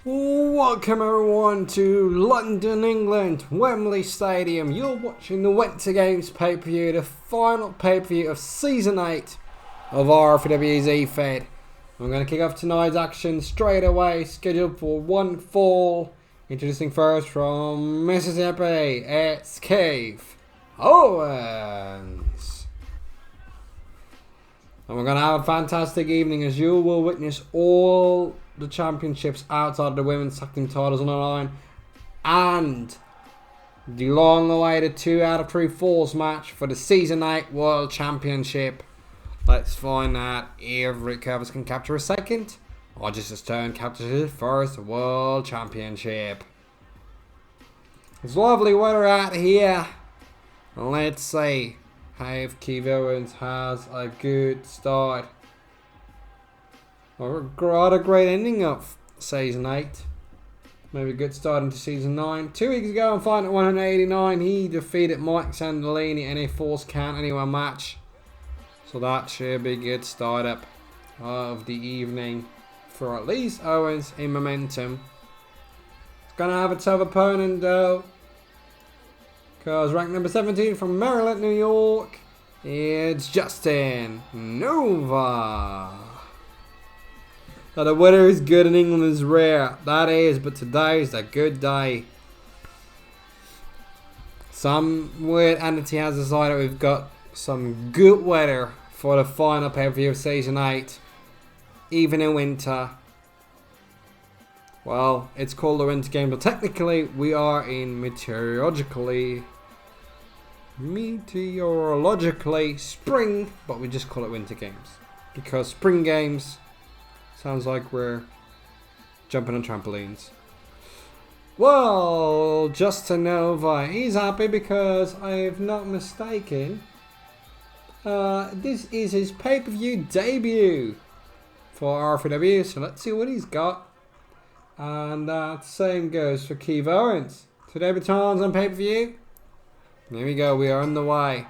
Welcome everyone to London, England, Wembley Stadium. You're watching the Winter Games pay-per-view, the final pay-per-view of Season 8 of RFPW Fed. I'm going to kick off tonight's action straight away, scheduled for one fall. Introducing first from Mississippi, it's Cave Owens. And we're going to have a fantastic evening as you will witness all the championships outside of the women's tag team titles on the line, and the long-awaited 2 out of 3 falls match for the Season 8 World Championship. Let's find out if Kurvers can capture a second, or just his turn captures his first World Championship. It's lovely weather out here. Let's see if Owens has a good start. Or a great ending of Season 8. Maybe a good start into Season 9. 2 weeks ago, on fighting at 189, he defeated Mike Zandalini in a Falls Count Anywhere match. So that should be a good start up of the evening for at least Owens in momentum. He's going to have a tough opponent though, because ranked number 17 from Maryland, New York, it's Justin Nova. Now the weather is good in England is rare, that is, but today is a good day. Some weird entity has decided we've got some good weather for the final pay-per-view of Season 8, even in winter. Well, it's called the Winter Games, but technically we are in meteorologically spring, but we just call it Winter Games because spring games sounds like we're jumping on trampolines. Well, Justin Nova, he's happy because if not mistaken, this is his pay-per-view debut for RFPW, so let's see what he's got. And same goes for Keith Owens. 2 debutants on pay-per-view. Here we go, we are on the way.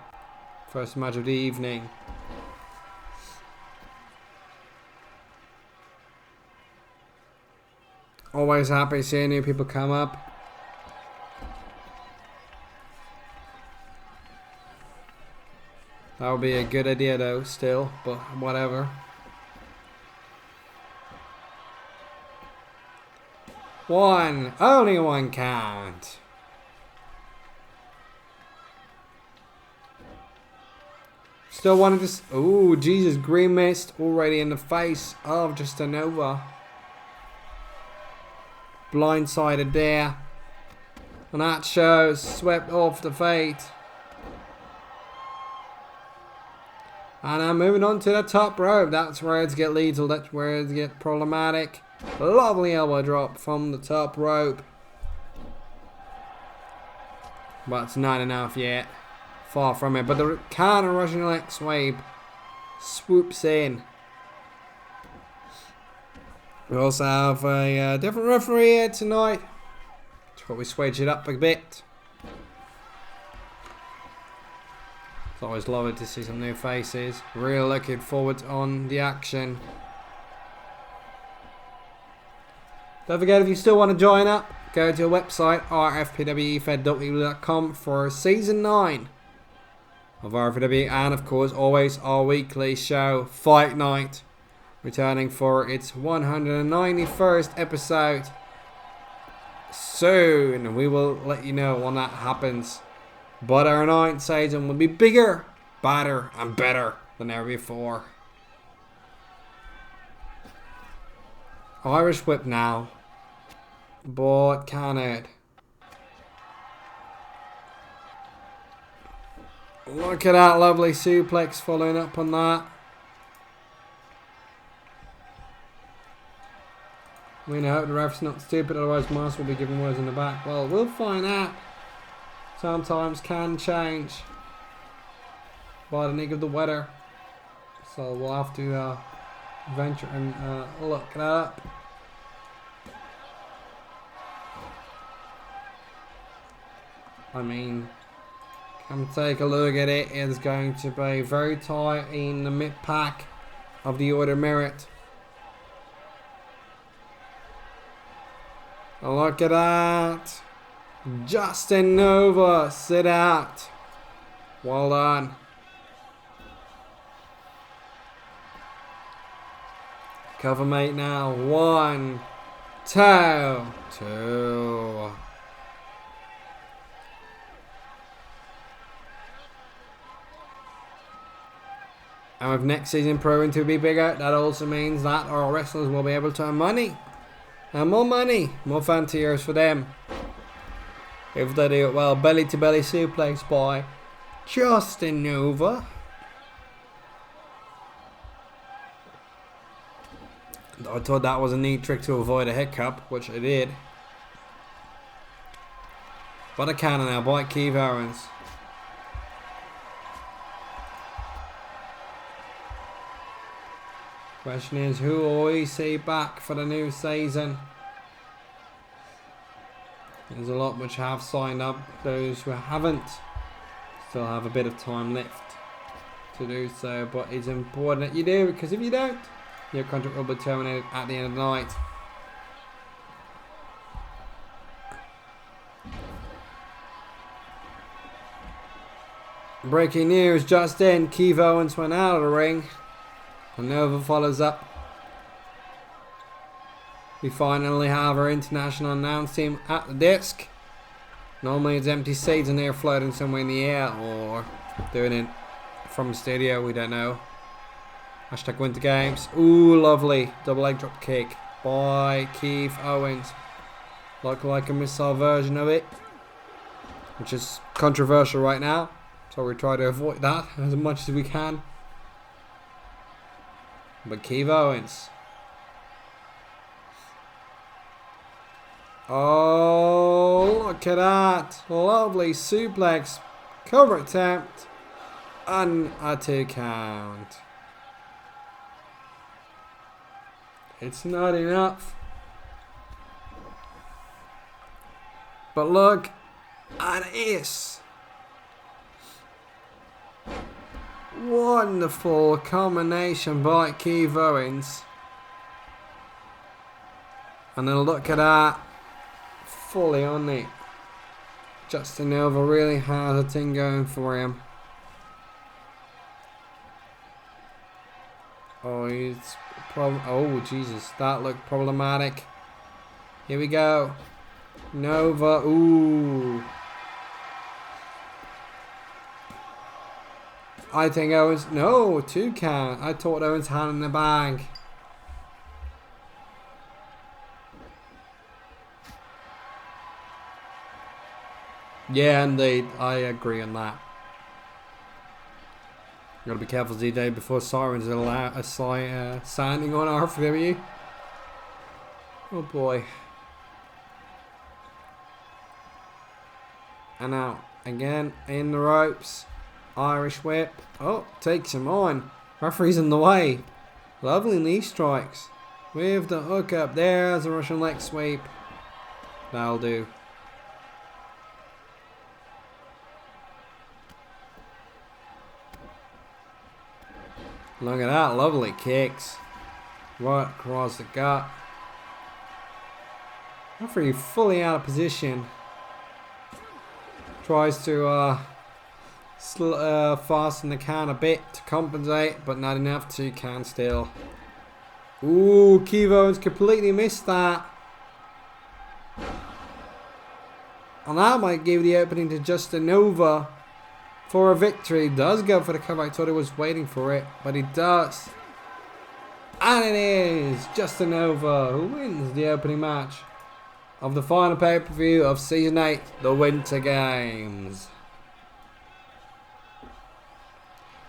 First match of the evening. Always happy seeing new people come up. That would be a good idea though, still, but whatever. Only one count. Still wanted to. Oh, Jesus, green mist already in the face of Justin Nova. Blindsided there, and that shows swept off the fate. And I'm moving on to the top rope. That's where it's get lethal. That's where it's get problematic. Lovely elbow drop from the top rope, but it's not enough yet. Far from it. But the counter Russian leg sweep swoops in. We also have a different referee here tonight. Thought we switch it up a bit. It's always lovely to see some new faces. Really looking forward on the action. Don't forget, if you still want to join up, go to our website rfpwefed.com for Season 9 of RFPW, and of course always our weekly show, Fight Night, returning for its 191st episode soon. We will let you know when that happens. But our 9th season will be bigger, badder, and better than ever before. Irish whip now. But can it? Look at that lovely suplex following up on that. We know the ref's not stupid, otherwise Mars will be giving words in the back. Well, we'll find out. Sometimes can change by the nick of the weather. So we'll have to venture and look that up. I mean, come take a look at it. It's going to be very tight in the mid pack of the Order Merit. Look at that. Justin Nova, sit out. Well done. Cover mate now. 1, 2, 2. And with next season proving to be bigger, that also means that our wrestlers will be able to earn money. And more money, more fan tiers for them. If they do it well, belly to belly suplex by Justin Nova. I thought that was a neat trick to avoid a hiccup, which I did. But a cannon now by Keith Owens. Question is, who will we see back for the new season? There's a lot which have signed up. Those who haven't still have a bit of time left to do so. But it's important that you do, because if you don't, your contract will be terminated at the end of the night. Breaking news just in, Keith Owens went out of the ring. And Nova follows up. We finally have our international announce team at the desk. Normally it's empty seats and they're floating somewhere in the air or doing it from the studio, we don't know. Hashtag Winter Games. Ooh, lovely. Double leg drop kick by Keith Owens. Like a missile version of it. Which is controversial right now. So we try to avoid that as much as we can. But Keith Owens. Oh, look at that. Lovely suplex. Cover attempt. And a 2 count. It's not enough. But look at this. Wonderful combination by Keith Owens. And then look at that. Fully on it. Justin Nova really has a thing going for him. Oh, it's oh, Jesus. That looked problematic. Here we go. Nova. Ooh. I think Owens... No, 2 count. I thought Owens had in the bag. Yeah, indeed. I agree on that. Gotta be careful today before Sirens allow a signing on RFPW. Oh boy. And now, again, in the ropes. Irish whip. Oh, takes him on. Referee's in the way. Lovely knee strikes. With the hook up. There's a Russian leg sweep. That'll do. Look at that. Lovely kicks. Right across the gut. Referee fully out of position. Tries to fasten the can a bit to compensate, but not enough to can still. Ooh, Keith Owens completely missed that. And that might give the opening to Justin Nova for a victory. He does go for the cover. I thought he was waiting for it, but he does. And it is Justin Nova who wins the opening match of the final pay-per-view of Season 8, the Winter Games.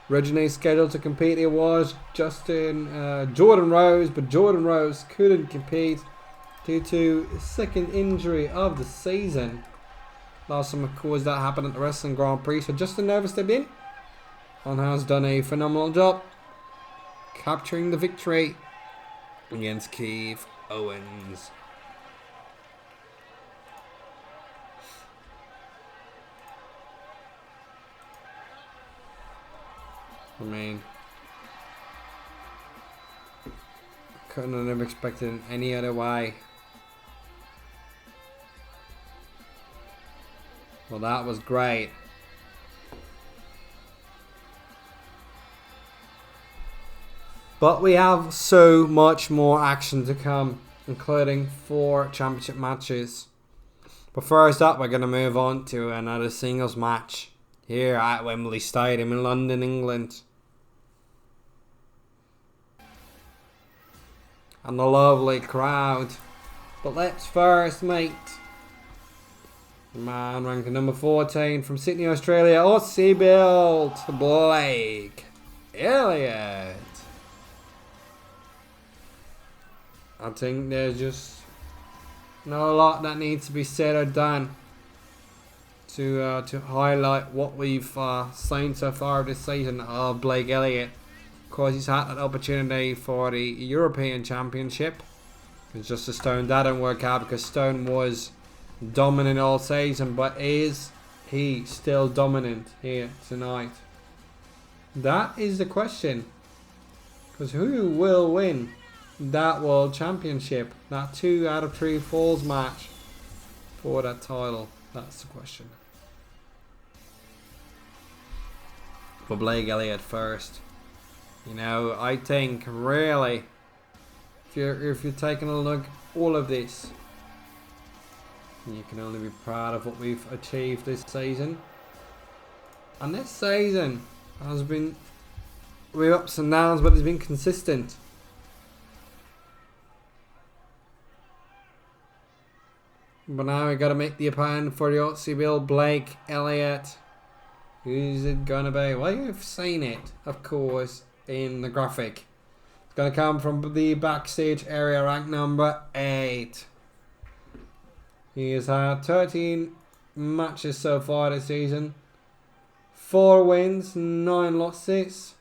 Originally scheduled to compete, it was Jordan Rose, but Jordan Rose couldn't compete due to second injury of the season. Last time, of course, that happened at the Wrestling Grand Prix, so Justin Nova stepped in and has done a phenomenal job capturing the victory against Keith Owens. I mean, couldn't have expected it any other way. Well, that was great. But we have so much more action to come, including 4 championship matches. But first up, we're going to move on to another singles match here at Wembley Stadium in London, England. And the lovely crowd. But let's first meet the man ranked at number 14 from Sydney, Australia, Aussie build, Blake Elliot. I think there's just not a lot that needs to be said or done to highlight what we've seen so far this season of Blake Elliot. Of course, he's had that opportunity for the European Championship. It's just a Stone that didn't work out because Stone was dominant all season, but is he still dominant here tonight? That is the question. Because who will win that World Championship? That 2 out of 3 falls match for that title? That's the question. For Blake Elliot first. You know, I think really, if you're taking a look at all of this, you can only be proud of what we've achieved this season. And this season has been with ups and downs, but it's been consistent. But now we got to make the opponent for the Aussie build, Blake Elliot. Who's it gonna be? Well, you've seen it, of course, in the graphic. It's gonna come from the backstage area, rank number 8. He has had 13 matches so far this season. 4 wins, 9 losses.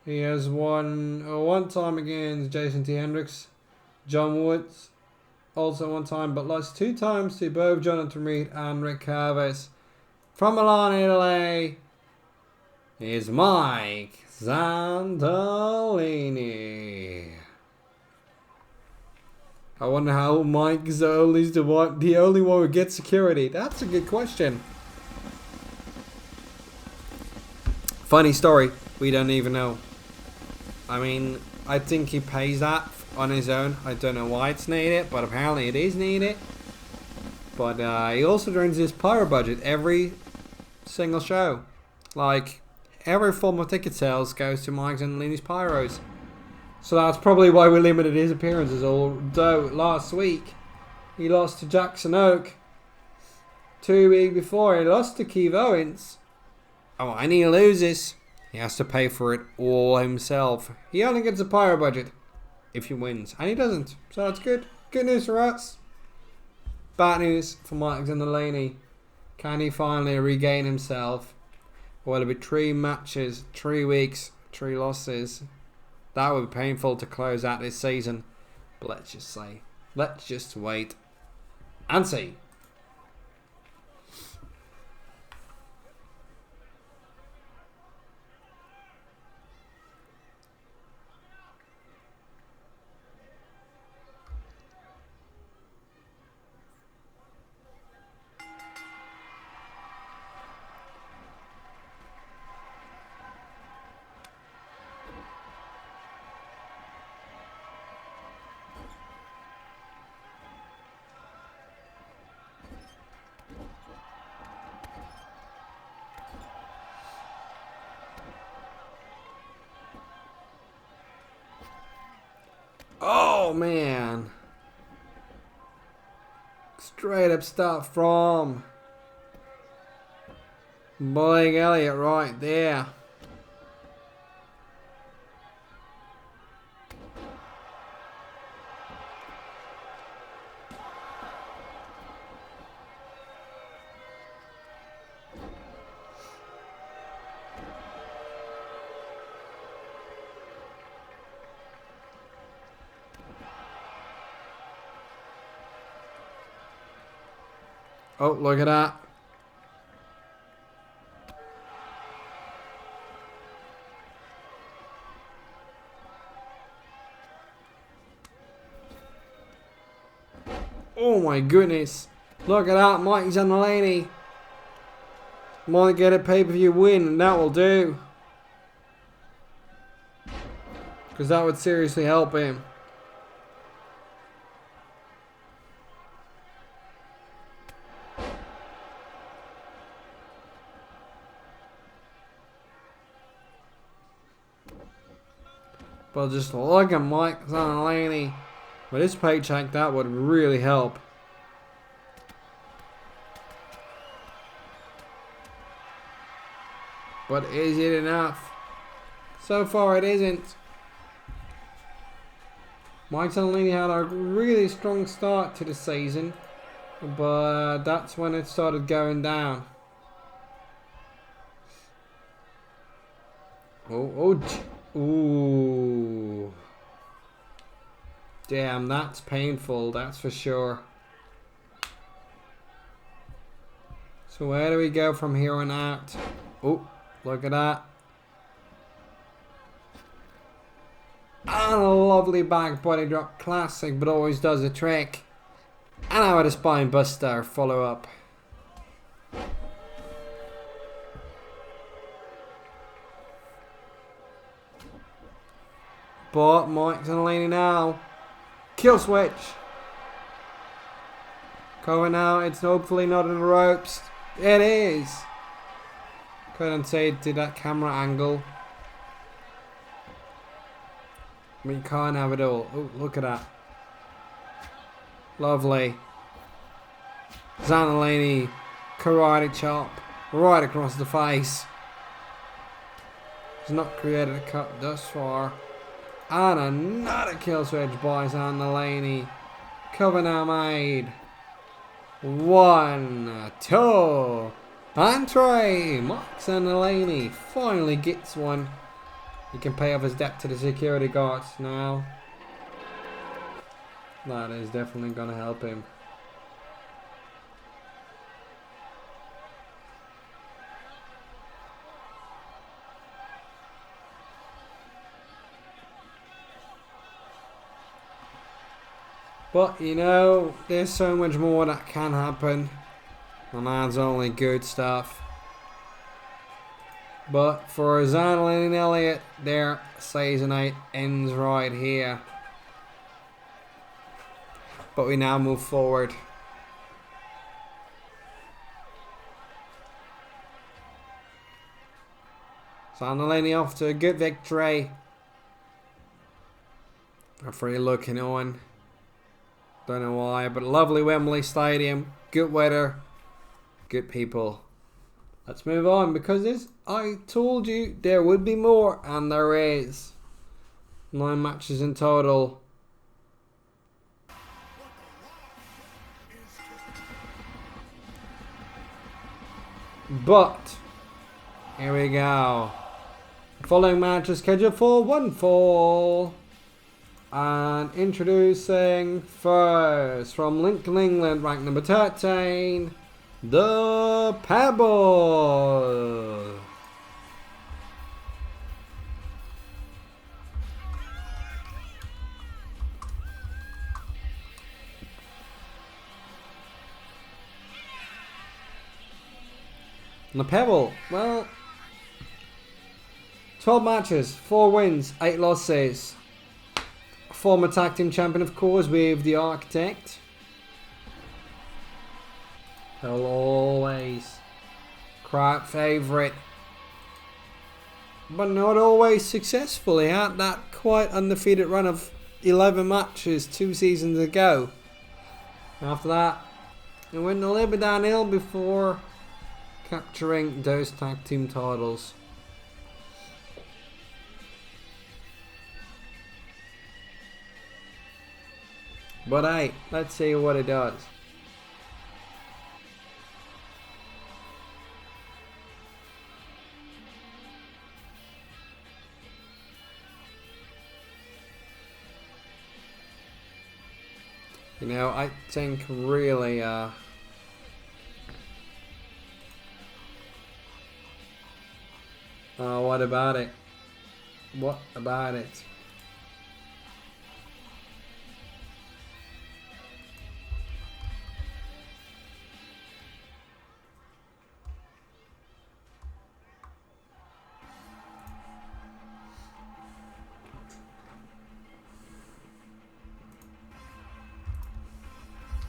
He has won one time against Jason T. Hendricks, John Woods, also one time, but lost 2 times to both Jonathan Reed and Rick Kurvers. From Milan, Italy, is Mike Zandalini. I wonder how Mike Zandalini's the only one who gets security. That's a good question. Funny story, we don't even know. I mean, I think he pays that on his own. I don't know why it's needed, but apparently it is needed. But he also drains his pyro budget every single show. Like, every form of ticket sales goes to Mike Zandalini's pyros. So that's probably why we limited his appearances. Although last week he lost to Jackson Oak. 2 weeks before he lost to Keith Owens. Oh, and he loses. He has to pay for it all himself. He only gets a pyro budget if he wins. And he doesn't. So that's good. Good news for us. Bad news for Mike Zandalini. Can he finally regain himself? Or will it be 3 matches, 3 weeks, 3 losses? That would be painful to close out this season. But let's just wait and see. Oh man. Straight up start from Blake Elliot right there. Oh, look at that. Oh my goodness. Look at that, Mike Zandalini. Might get a pay-per-view win, and that will do. Because that would seriously help him. But just look at Mike Zandalini. With his paycheck, that would really help. But is it enough? So far it isn't. Mike Zandalini had a really strong start to the season, but that's when it started going down. Ooh. Damn, that's painful, that's for sure. So where do we go from here on out? Oh, look at that. And a lovely back body drop, classic, but always does the trick. And now with a spine buster follow up. But Mike Zandalini now. Kill switch. Going out, it's hopefully not in the ropes. It is. Couldn't say it did that camera angle. We can't have it all. Oh, look at that. Lovely. Zandalini, karate chop, right across the face. He's not created a cut thus far. And another kill switch by Zandalini. Cover now made. 1, 2, and 3. Mike Zandalini finally gets one. He can pay off his debt to the security guards now. That is definitely going to help him. But, you know, there's so much more that can happen. And that's only good stuff. But for Zandalini and Elliot, their season 8 ends right here. But we now move forward. Zandalini off to a good victory. Referee looking on. Don't know why, but lovely Wembley Stadium. Good weather. Good people. Let's move on because this, I told you there would be more, and there is. 9 matches in total. But here we go. The following match is scheduled for one fall. And introducing first from Lincoln, England, ranked number 13, the Pebble. And the Pebble, well, 12 matches, 4 wins, 8 losses. Former tag team champion, of course, with the Architect. He'll always crowd favourite, but not always successful. He had that quite undefeated run of 11 matches 2 seasons ago. After that, it went a little bit downhill before capturing those tag team titles. But hey, let's see what it does. You know, I think really, oh, what about it? What about it?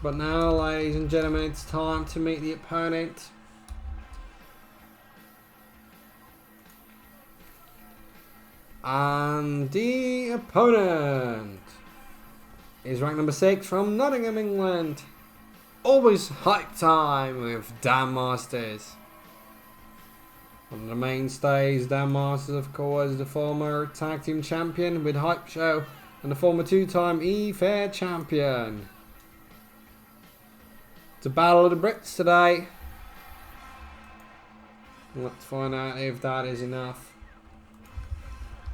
But now, ladies and gentlemen, it's time to meet the opponent. And the opponent is ranked number 6 from Nottingham, England. Always hype time with Dan Masters. One of the mainstays, Dan Masters, of course, the former tag team champion with Hype Show and the former 2-time E-Fair champion. It's a battle of the Brits today. Let's find out if that is enough.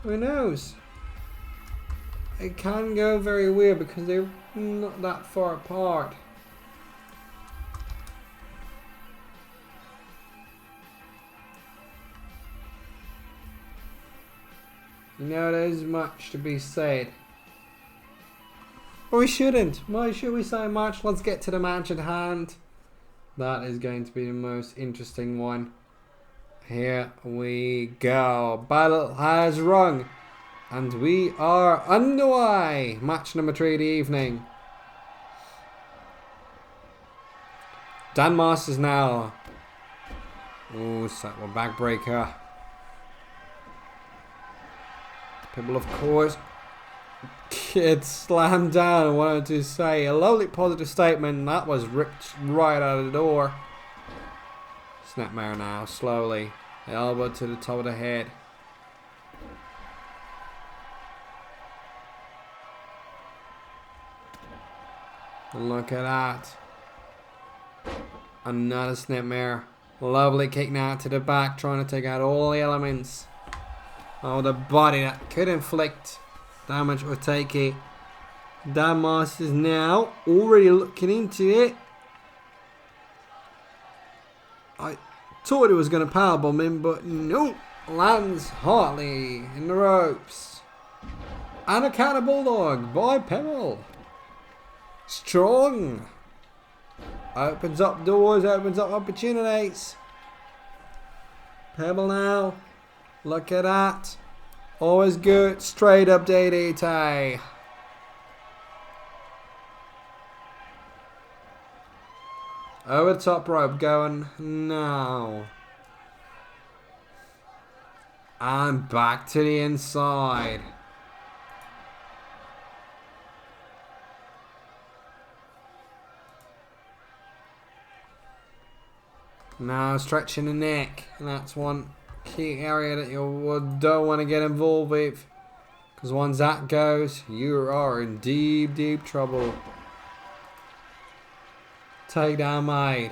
Who knows? It can go very weird because they're not that far apart. You know, there's much to be said. Or we shouldn't. Why should we say much? Let's get to the match at hand. That is going to be the most interesting one. Here we go. Battle has rung. And we are underway. Match number 3 of the evening. Dan Masters now. Oh, set one backbreaker. Pebble, of course. Kid slammed down. I wanted to say a lovely positive statement. That was ripped right out of the door. Snapmare now, slowly. Elbow to the top of the head. And look at that. Another snapmare. Lovely kick now to the back, trying to take out all the elements. Oh, the body that could inflict damage or take it. Dan Masters now already looking into it. I thought it was going to powerbomb him, but no. Lands hardly in the ropes. And a counter bulldog by Pebble. Strong. Opens up doors, opens up opportunities. Pebble now. Look at that. Always good. Straight up DDT. Over the top rope going now. And back to the inside. Now stretching the neck. And that's one key area that you don't want to get involved with. Because once that goes, you are in deep, deep trouble. Takedown made.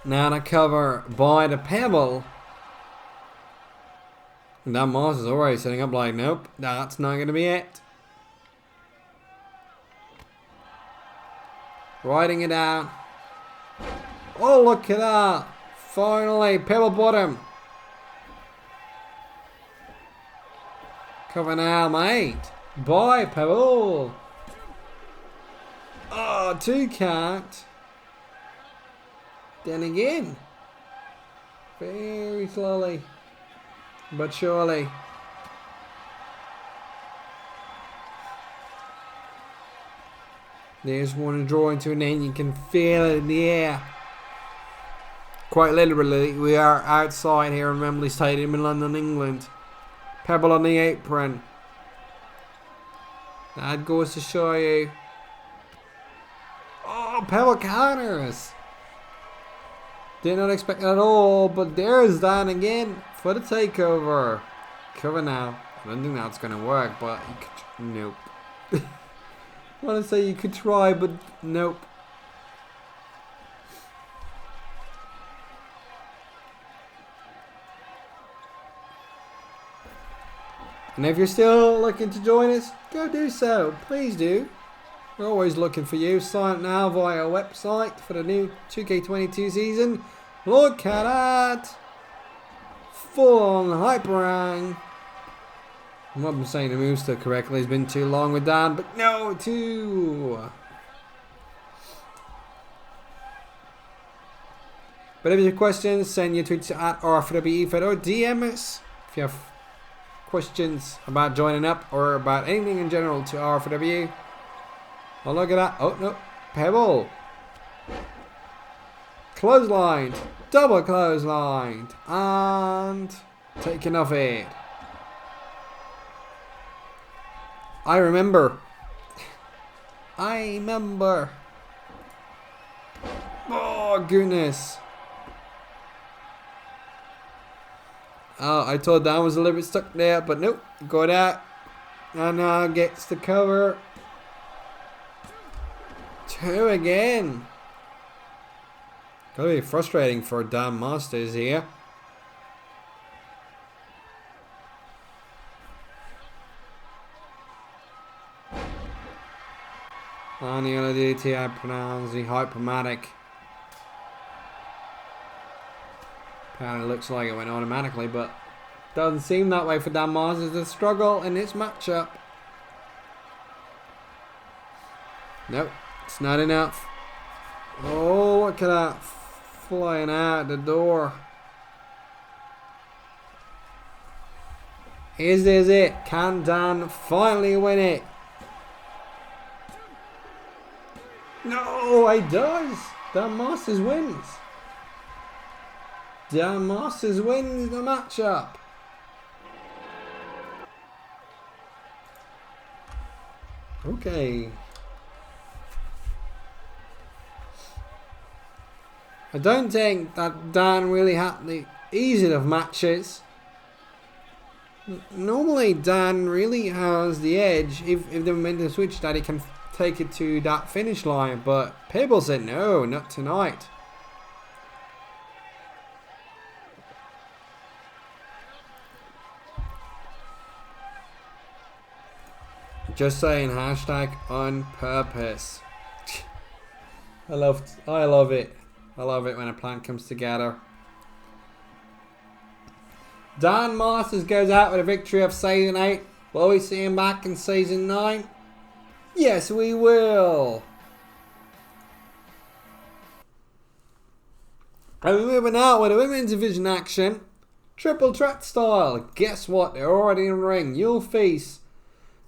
Now the cover by the Pebble. And that Moss is already setting up like, nope, that's not going to be it. Writing it out. Oh, look at that. Finally, Pebble bottom. Cover now, mate. Bye, Pebble. Oh, 2 count. Then again. Very slowly. But surely. There's one drawing to an end. You can feel it in the air. Quite literally, we are outside here in Wembley Stadium in London, England. Pebble on the apron. That goes to show you. Oh, Pebble counters. Did not expect that at all, but there's Dan again for the takeover. Cover now. I don't think that's going to work, but you could, nope. I want to say you could try, but nope. And if you're still looking to join us, go do so. Please do. We're always looking for you. Sign up now via our website for the new 2K22 season. Look at that. Full on hyperang. I'm not saying the move still correctly. It's been too long with Dan, but no, too. But if you have questions, send your tweets at RFPW or DM us. If you have questions about joining up or about anything in general to RFPW. Oh, look at that. Oh, no. Pebble. Clotheslined. Double clotheslined. And taken off it. I remember. Oh, goodness. Oh, I thought that was a little bit stuck there, but nope. Got out. And now gets the cover. 2 again. Gotta be frustrating for Dan Masters here. And the other DT I pronounce the hypermatic. Apparently looks like it went automatically, but doesn't seem that way for Dan Masters. The struggle in this matchup. Nope, it's not enough. Oh, look at that. Flying out the door. Is this it? Can Dan finally win it? No, he does. Dan Masters wins. Dan Masters wins the matchup. Okay. I don't think that Dan really had the easiest of matches. Normally Dan really has the edge if the momentum switch that he can take it to that finish line, but Pebble said no, not tonight. Just saying, hashtag on purpose. I love it. I love it when a plan comes together. Dan Masters goes out with a victory of season 8. Will we see him back in season 9? Yes, we will. And we're moving out with a women's division action. Triple threat style. Guess what? They're already in the ring. You'll face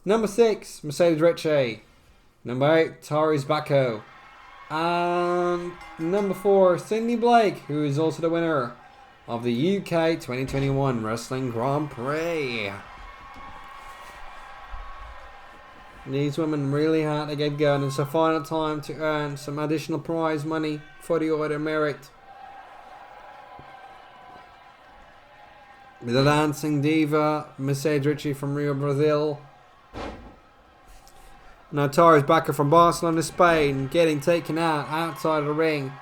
number 6, Mercedes Ricci. Number 8, Tarice Backho. And number 4, Cindy Blake, who is also the winner of the UK 2021 Wrestling Grand Prix. These women really had to get going. It's the final time to earn some additional prize money for the order merit. With the dancing diva, Mercedes Ricci from Rio, Brazil. Now Tarice Backho from Barcelona, Spain, getting taken out outside of the ring.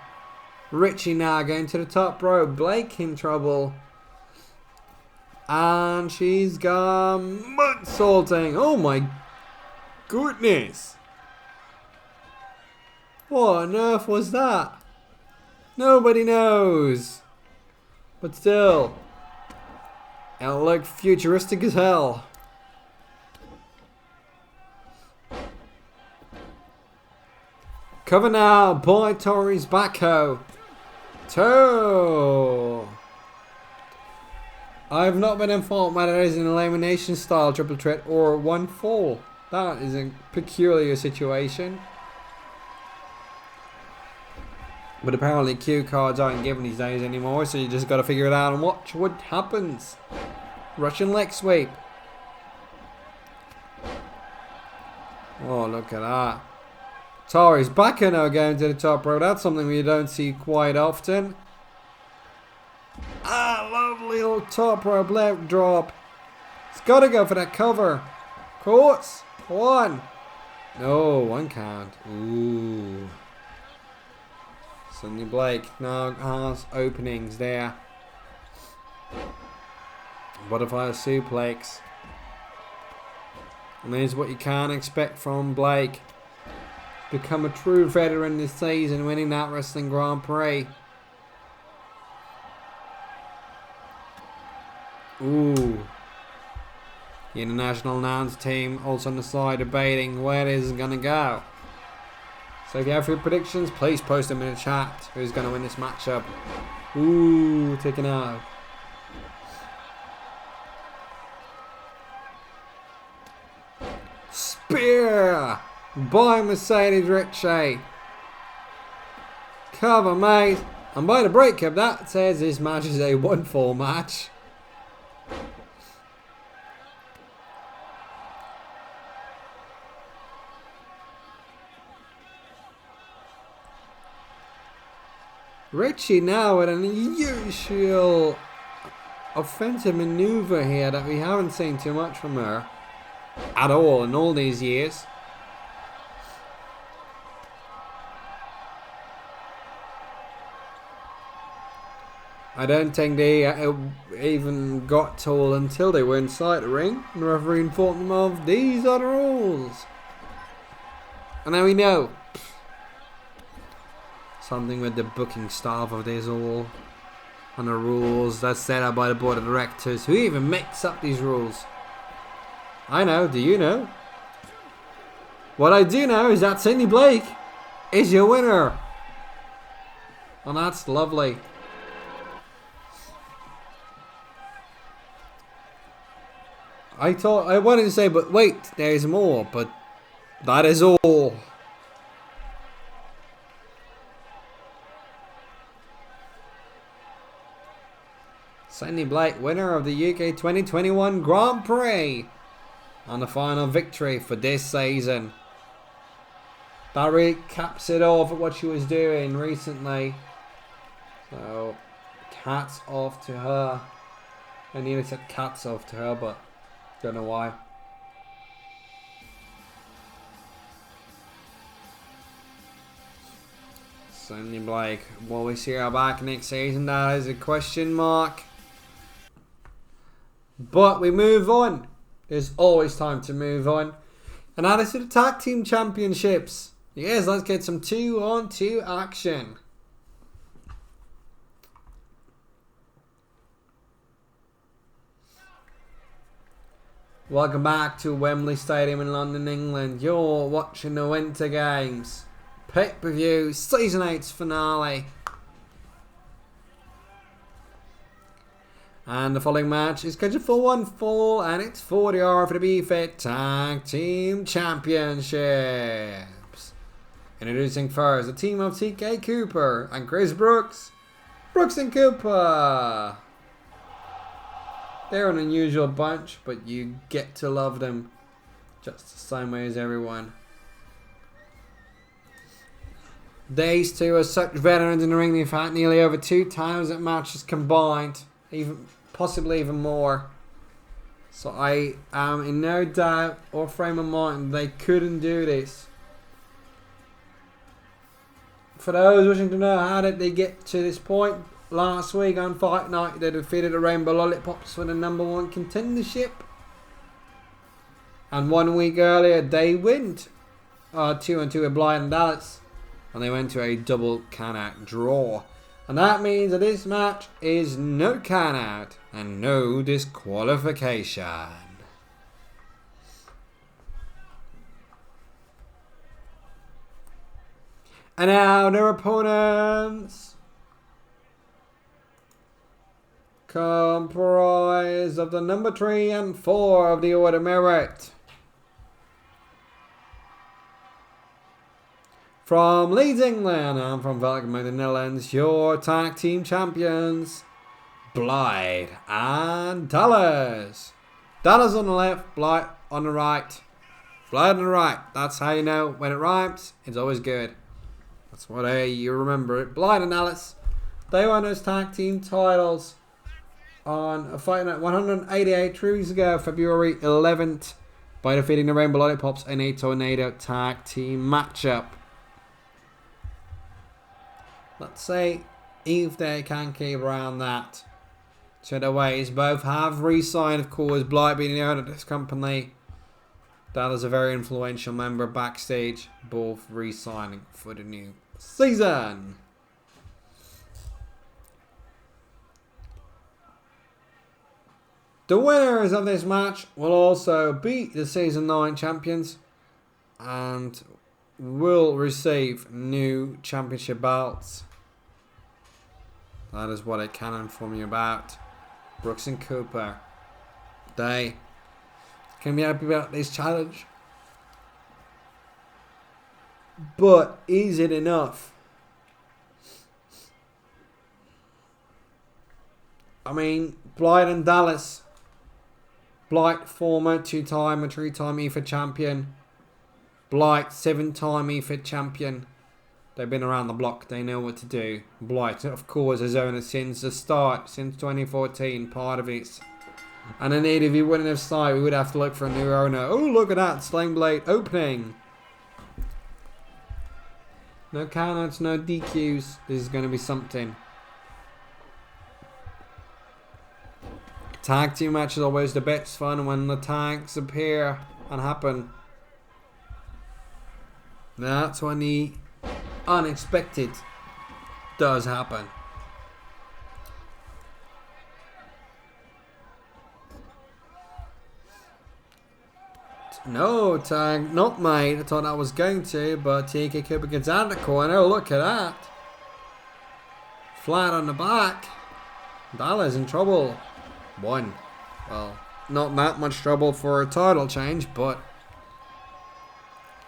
Ricci now going to the top rope. Blake in trouble. And she's gone moonsaulting. Oh my goodness. What on earth was that? Nobody knows. But still, it looked futuristic as hell. Cover now by Tarice Backho. 2. I have not been informed whether it is an elimination style triple threat or 1 fall. That is a peculiar situation. But apparently cue cards aren't given these days anymore, so you just got to figure it out and watch what happens. Russian leg sweep. Oh, look at that. Tarice Backho now going to the top rope. That's something we don't see quite often. Ah, lovely little top rope leg drop. He's got to go for that cover. Of course. 1. No, 1 count. Ooh. Cindy Blake now has openings there. Butterfly suplex. And there's what you can expect from Blake. Become a true veteran this season, winning that Wrestling Grand Prix. Ooh. The international announce team also on the side debating where this is going to go. So if you have your predictions, please post them in the chat. Who's going to win this matchup? Ooh, taken out. Spear! by Mercedes Ricci. Cover mate. And by the breakup, that says this match is a 1-4 match. Ricci now with an unusual offensive maneuver here that we haven't seen too much from her at all in all these years. I don't think they even got told until they were inside the ring. And the referee informed them of these are the rules. And now we know. Something with the booking staff of this all. And the rules that's set up by the board of directors. Who even makes up these rules? I know. Do you know? What I do know is that Sydney Blake is your winner. And that's lovely. I wanted to say, but wait, there's more, but that is all. Sydney Blight, winner of the UK 2021 Grand Prix, and the final victory for this season. That really caps it off at what she was doing recently. So, hats off to her. I nearly said cats off to her, but don't know why. Sydney Blake, will we see her back next season? That is a question mark. But we move on. There's always time to move on. And that is to the Tag Team Championships. Yes, let's get some 2-on-2 action. Welcome back to Wembley Stadium in London, England. You're watching the Winter Games Pay-Per-View Season 8's finale. And the following match is scheduled for 1 fall, and it's for the RFPW Fit Tag Team Championships. Introducing first a team of TK Cooper and Chris Brookes. Brookes and Cooper. They're an unusual bunch, but you get to love them just the same way as everyone. These two are such veterans in the ring. They've had nearly over 2,000 matches combined, possibly even more. So I am in no doubt or frame of mind they couldn't do this. For those wishing to know how did they get to this point, last week on Fight Night, they defeated the Rainbow Lollipops for the #1 contendership. And 1 week earlier, they went 2-2 with Blight and Dallas. And they went to a double count-out draw. And that means that this match is no count-out and no disqualification. And now their opponents comprise of the number 3 and 4 of the Order Merit. From Leeds, England, and from Valentine, the Netherlands, your tag team champions, Blight and Dallas. Dallas on the left, Blight on the right. Blight on the right. That's how you know when it rhymes. It's always good. That's what you remember it. Blight and Dallas. They won those tag team titles on a Fight Night 188 weeks ago, February 11th, by defeating the Rainbow Lollipops in a Tornado tag team matchup. Let's see if they can keep around that. So the ways both have re-signed, of course, Blight being the owner of this company. That is a very influential member backstage, both re-signing for the new season. The winners of this match will also be the Season 9 champions and will receive new championship belts. That is what I can inform you about. Brookes and Cooper. They can be happy about this challenge. But is it enough? I mean, Blight and Dallas. Blight, former 2-time and 3-time EFID champion. Blight, 7-time EFID champion. They've been around the block. They know what to do. Blight, of course, has owned it since the start. Since 2014. Part of it. And indeed, if he wouldn't have started, we would have to look for a new owner. Oh, look at that. Sling Blade opening. No countouts, no DQs. This is going to be something. Tag team match is always the best fun when the tags appear and happen. That's when the unexpected does happen. No tag, not made. I thought I was going to, but TK Cooper gets out of the corner. Look at that. Flat on the back. Dallas in trouble. One. Well, not that much trouble for a title change, but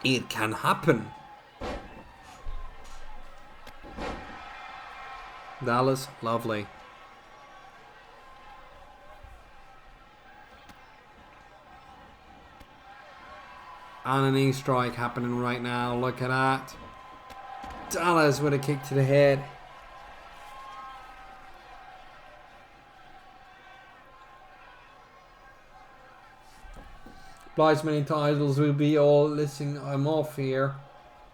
it can happen. Dallas, lovely. And a knee strike happening right now. Look at that. Dallas with a kick to the head. Blight's many titles will be all listing I'm off here.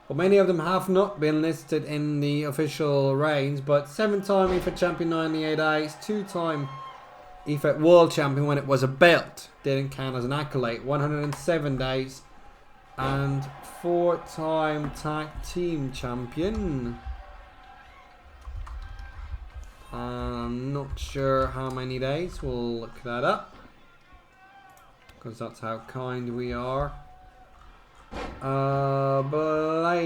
But many of them have not been listed in the official reigns. But 7-time EFID champion 98 days. 2-time EFID world champion when it was a belt. Didn't count as an accolade. 107 days. And 4-time tag team champion. I'm not sure how many days. We'll look that up. Because that's how kind we are. Blight.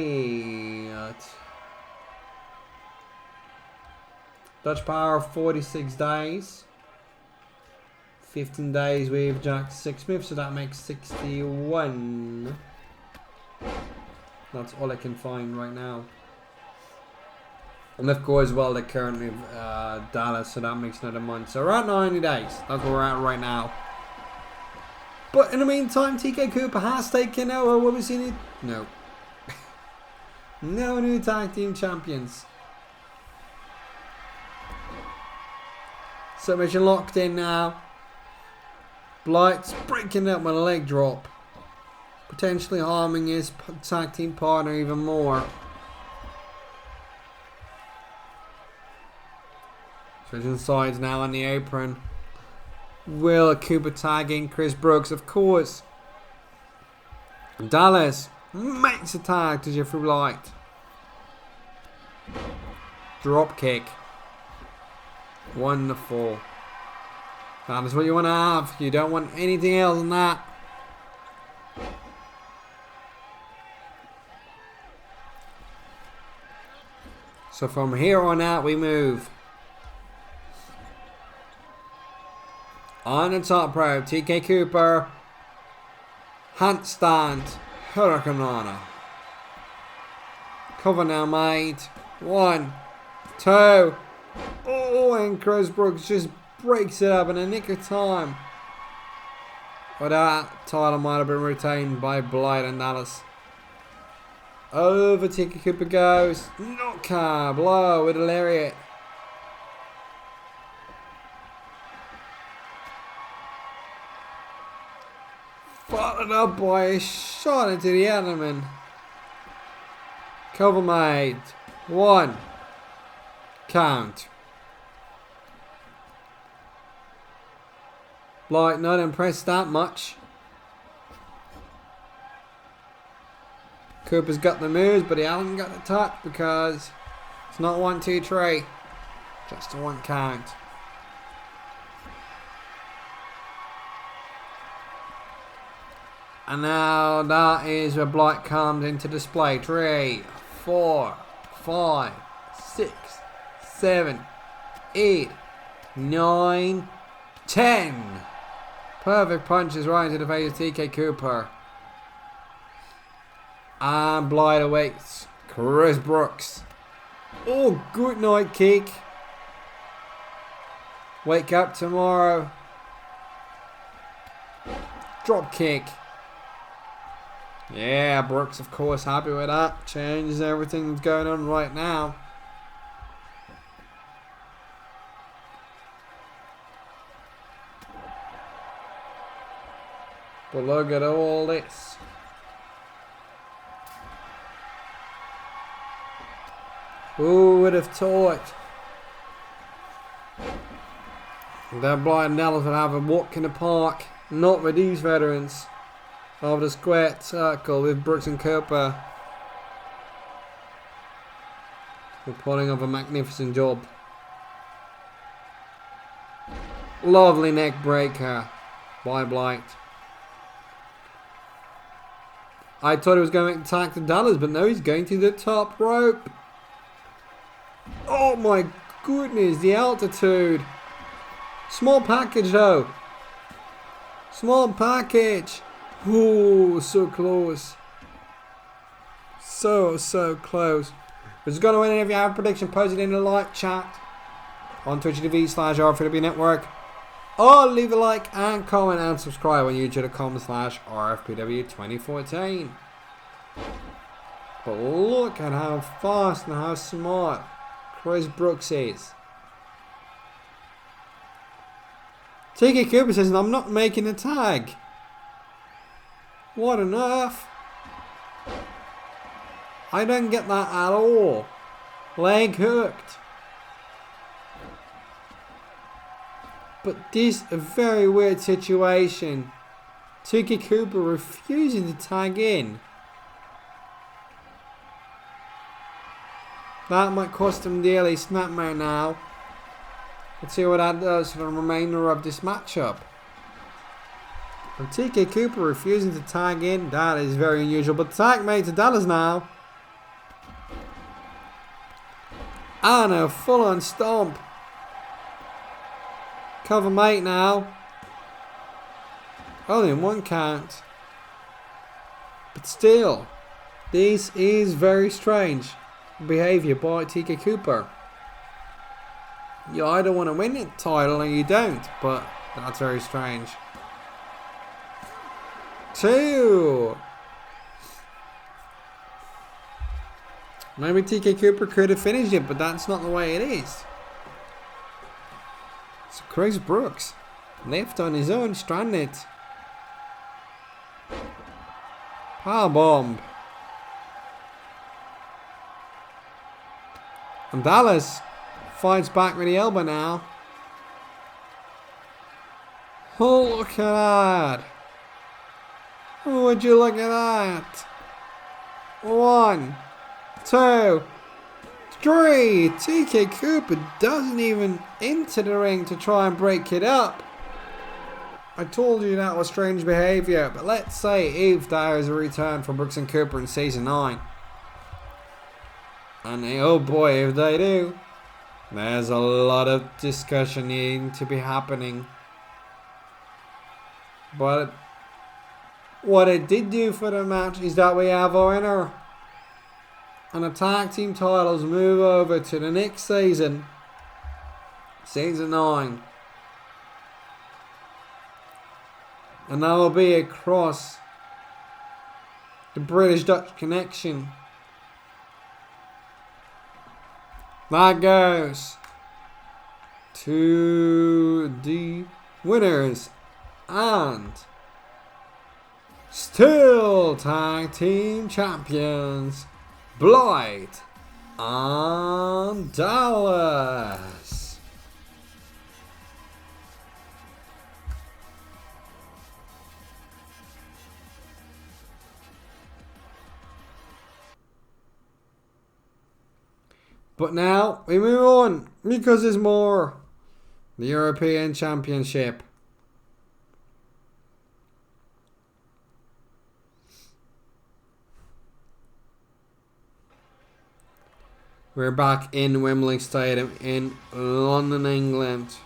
Dutch Power 46 days. 15 days with Jack Sixsmith, so that makes 61. That's all I can find right now. And of course, well, they're currently Dallas, so that makes another month. So around 90 days. That's where we're at right now. But in the meantime, TK Cooper has taken over. Will we see it? No. No new tag team champions. Submission locked in now. Blight's breaking up with a leg drop. Potentially harming his tag team partner even more. Switching sides now on the apron. Will Cooper tagging Chris Brookes, of course. Dallas makes a tag to Jeffrey Blight. Drop kick. Wonderful. That is what you want to have. You don't want anything else than that. So from here on out we move. On the top rope, TK Cooper. Handstand. Hurricanrana. Cover now made. 1, 2. Oh, and Chris Brookes just breaks it up in a nick of time. But that title might have been retained by Blight and Dallas. Over TK Cooper goes. Knockout blow with a lariat. Followed up by a shot into the abdomen. Cover made. 1. Count. Blight not impressed that much. Cooper's got the moves, but he hasn't got the touch because it's not 1, 2, 3. Just a 1 count. And now that is where Blight comes into display. 3, 4, 5, 6, 7, 8, 9, 10. Perfect punches right into the face of TK Cooper. And Blight awaits Brookes. Oh, good night kick. Wake up tomorrow. Drop kick. Yeah, Brookes, of course, happy with that. Changes everything that's going on right now. But look at all this. Who would have thought that Blight and Dallas would have a walk in the park? Not with these veterans of the square circle with Brookes and Kurvers. We're pulling off a magnificent job. Lovely neck breaker by Blight. I thought he was going to attack the Dallas, but no, he's going to the top rope. Oh my goodness, the altitude. Small package though. Small package. Oh, so close. So close. Who's going to win? If you have a prediction, post it in the live chat on twitch.tv/RFPW Network. Or leave a like and comment and subscribe on youtube.com/RFPW 2014. But look at how fast and how smart Brookes is. TK Kurvers says, I'm not making a tag. What on earth? I don't get that at all. Leg hooked. But this is a very weird situation. TK Kurvers refusing to tag in. That might cost him dearly. Snap mount now. Let's see what that does for the remainder of this matchup. And TK Kurvers refusing to tag in. That is very unusual. But tag mate to Dallas now. And a full on stomp. Cover mate now. Only in one count. But still, this is very strange behaviour by TK Kurvers. You either want to win the title or you don't, but that's very strange. 2. Maybe TK Kurvers could have finished it, but that's not the way it is. So Chris Brookes left on his own, stranded. Powerbomb. And Dallas fights back with the elbow now. Oh, look at that. Oh, would you look at that? 1, 2, 3. TK Kurvers doesn't even enter the ring to try and break it up. I told you that was strange behaviour, but let's say if there is a return from Brookes and Kurvers in Season 9. And oh boy, if they do, there's a lot of discussion needing to be happening. But what it did do for the match is that we have a winner. And the tag team titles move over to the next season. Season 9. And that will be across the British-Dutch connection. That goes to the winners and still tag team champions, Blight and Dallas. But now we move on because there's more. The European Championship. We're back in Wembley Stadium in London, England.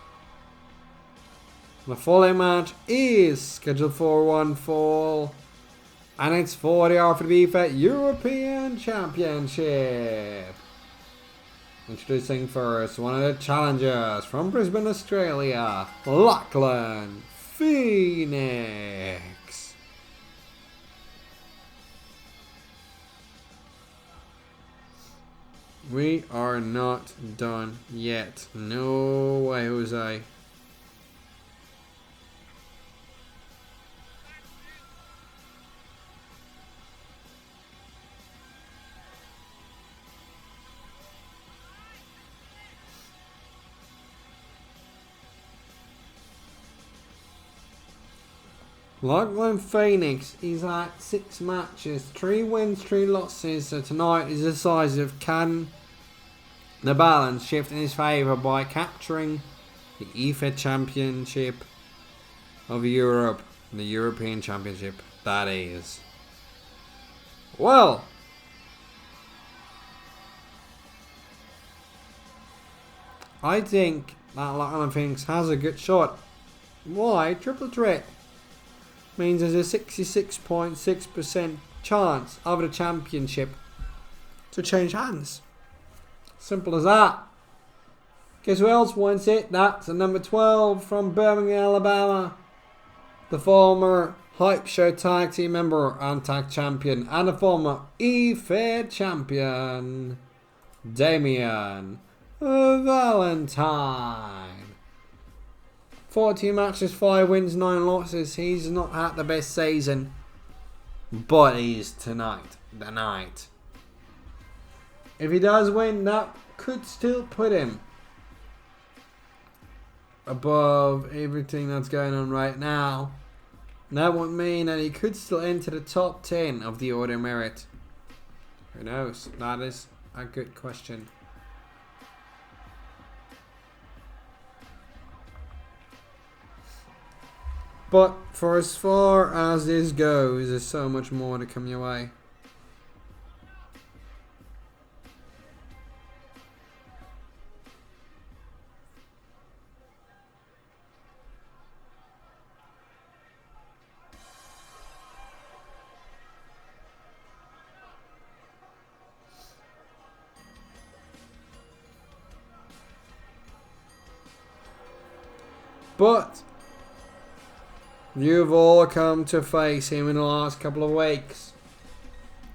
The following match is scheduled for one fall. And it's for the RFPW European Championship. Introducing first one of the challengers from Brisbane, Australia, Lachlan Phoenix. We are not done yet. No way, Jose. Lachlan Phoenix is at 6 matches, 3 wins, 3 losses. So tonight is decisive. Can the balance shift in his favour by capturing the EFED Championship of Europe, the European Championship, that is. Well, I think that Lachlan Phoenix has a good shot. Why? Triple threat means there's a 66.6% chance of the championship to change hands. Simple as that. Guess who else wants it? That's a number 12 from Birmingham, Alabama. The former Hype Show tag team member and tag champion, and the former EFED champion, Damian Valentine. 14 matches, 5 wins, 9 losses. He's not had the best season, but he's tonight, the night. If he does win, that could still put him above everything that's going on right now. That would mean that he could still enter the top 10 of the Order of Merit. Who knows? That is a good question. But for as far as this goes, there's so much more to come your way. But you've all come to face him in the last couple of weeks.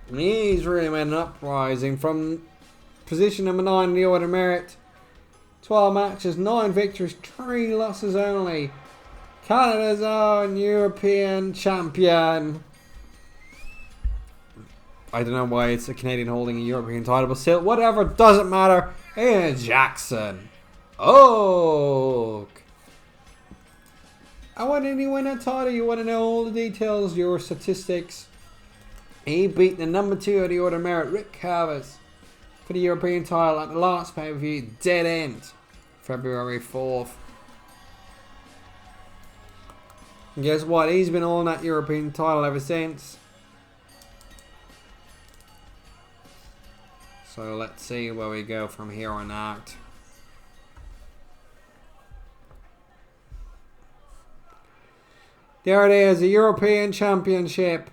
And he's really made an uprising from position number 9 in the Order of Merit. 12 matches, 9 victories, 3 losses only. Canada's own European champion. I don't know why it's a Canadian holding a European title, but still, whatever, doesn't matter. Ian Jackson. Oh. And why did he win that title? You want to know all the details, your statistics. He beat the number 2 of the Order of Merit, Kurvers, for the European title at the last pay-per-view, Dead End, February 4th. And guess what? He's been on that European title ever since. So let's see where we go from here on out. There it is, the European Championship.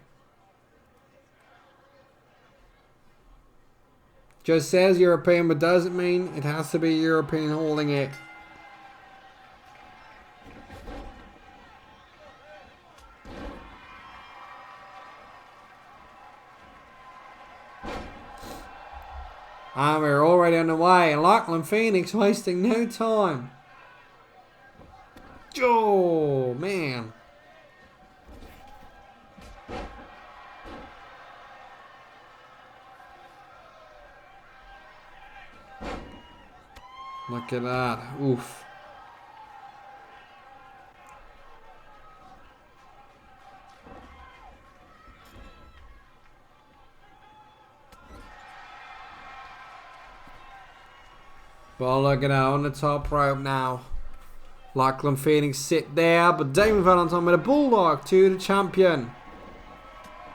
Just says European, but doesn't mean it has to be European holding it. And we're already on the way. Lachlan Phoenix wasting no time. Oh, man. Look at that. Oof. But look at that on the top rope now. Lachlan Phoenix sit there, but Damian Valentine with a bulldog to the champion.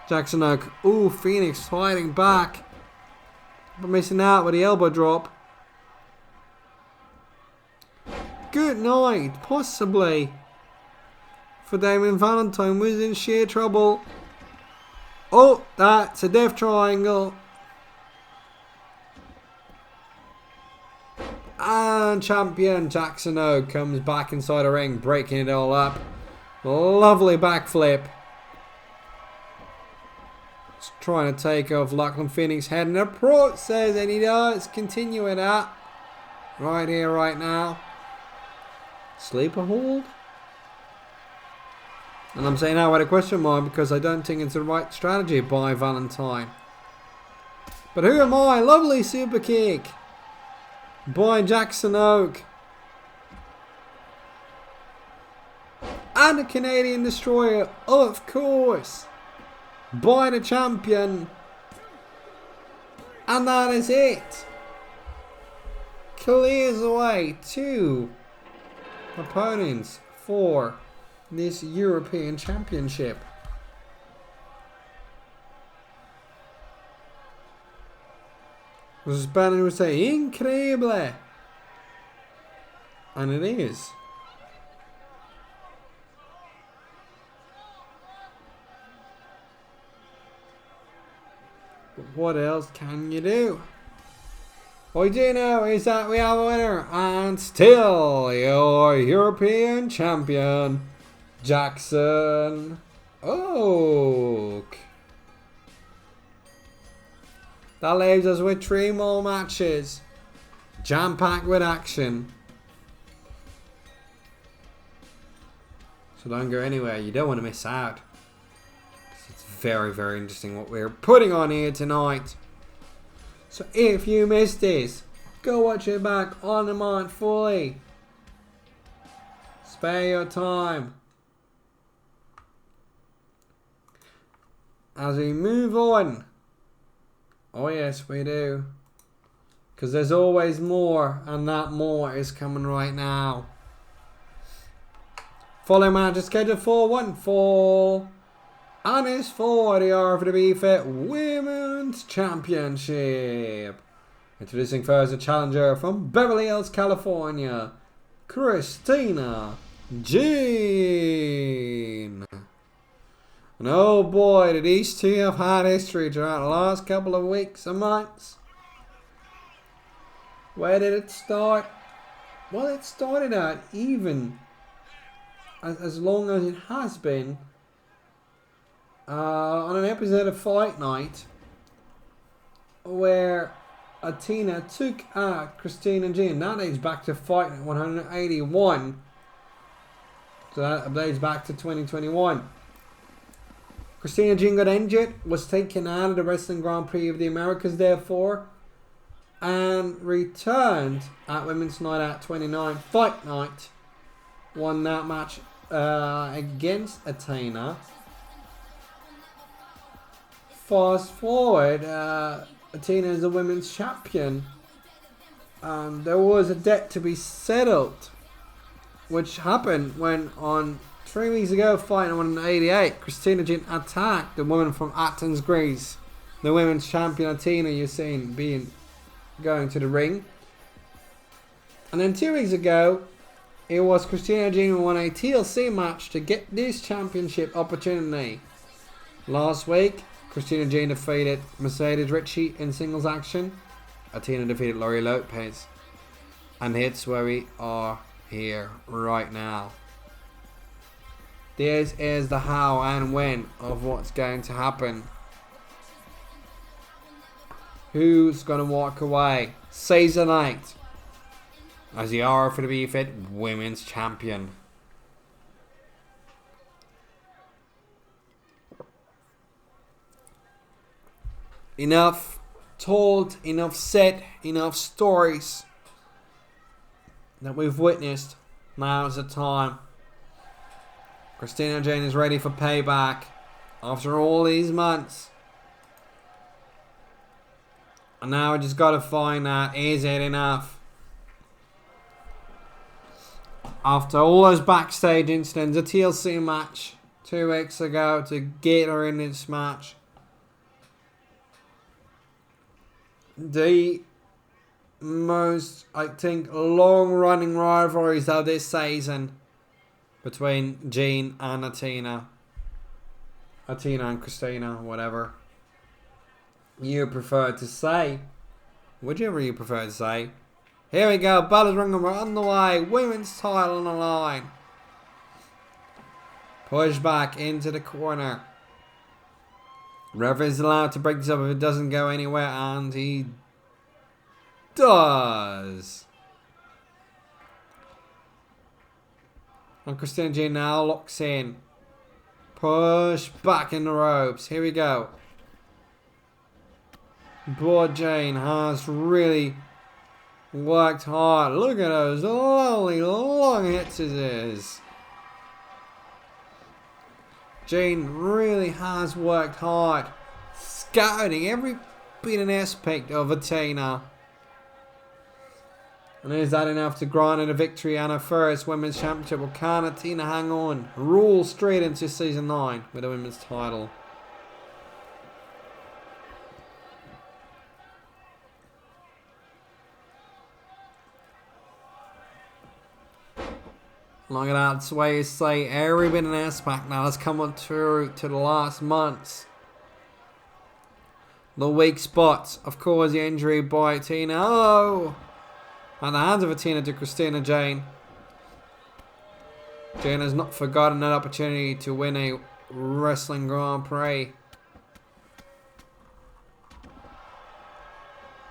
Jackson Oak. Ooh, Phoenix fighting back. But missing out with the elbow drop. Good night, possibly. For Damian Valentine was in sheer trouble. Oh, that's a death triangle. And champion Jackson O comes back inside the ring, breaking it all up. Lovely backflip. Just trying to take off Lachlan Phoenix's head in the process, and he does. Continue with that. Right here, right now. Sleeper hold? And I'm saying that with a question mark because I don't think it's the right strategy by Valentine. But who am I? Lovely super kick by Jackson Oak. And a Canadian Destroyer, of course, by the champion. And that is it. Clears away 2 opponents for this European Championship. The Spanish would say, increíble. And it is. But what else can you do? What we do know is that we have a winner, and still your European champion, Jackson Oak. That leaves us with 3 more matches, jam-packed with action. So don't go anywhere, you don't want to miss out. It's very, very interesting what we're putting on here tonight. So if you missed this, go watch it back on demand fully. Spare your time. As we move on. Oh yes, we do. Because there's always more, and that more is coming right now. Following match is scheduled for 1 fall. And it's for the RFPW Fit Women's Championship. Introducing first a challenger from Beverly Hills, California, Christina Jean. And oh boy, did these two have had history throughout the last couple of weeks and months. Where did it start? Well, it started out even as long as it has been. On an episode of Fight Night where Athena took out Christina Jean. That dates back to Fight Night 181. So that dates back to 2021. Christina Jean got injured, was taken out of the Wrestling Grand Prix of the Americas therefore, and returned at Women's Night Out 29 Fight Night. Won that match against Athena. Fast forward, Athena is the women's champion. There was a debt to be settled, which happened when on 3 weeks ago, fighting 188, Christina Jean attacked the woman from Athens, Greece, the women's champion Athena. You're seeing going to the ring, and then 2 weeks ago, it was Christina Jean who won a TLC match to get this championship opportunity. Last week, Christina Jean defeated Mercedes Ricci in singles action. Athena defeated Lori Lopez. And it's where we are here right now. This is the how and when of what's going to happen. Who's going to walk away? Season 8 as the RFPW Fit Women's Champion. Enough told, enough said, enough stories that we've witnessed. Now is the time. Christina Jean is ready for payback after all these months. And now we just got to find out, is it enough? After all those backstage incidents, a TLC match 2 weeks ago to get her in this match. The most, I think, long-running rivalries of this season between Jean and Athena. Athena and Christina, whatever you prefer to say. Whichever you prefer to say. Here we go, Bella's ring, we're on the way. Women's title on the line. Push back into the corner. Referee is allowed to break this up if it doesn't go anywhere, and he does. And Christina G now locks in. Push back in the ropes. Here we go. Boy, Jane has really worked hard. Look at those lovely long hits it is. Jane really has worked hard, scouting every bit and aspect of Athena. And is that enough to grant her a victory and her first women's championship? Or can Athena hang on? Roll straight into season 9 with a women's title. Look at that, that's the way you say every bit an aspect now has come on through to the last months. The weak spots, of course, the injury by Athena. Oh! And the hands of Athena to Christina Jane. Jane has not forgotten that opportunity to win a wrestling Grand Prix.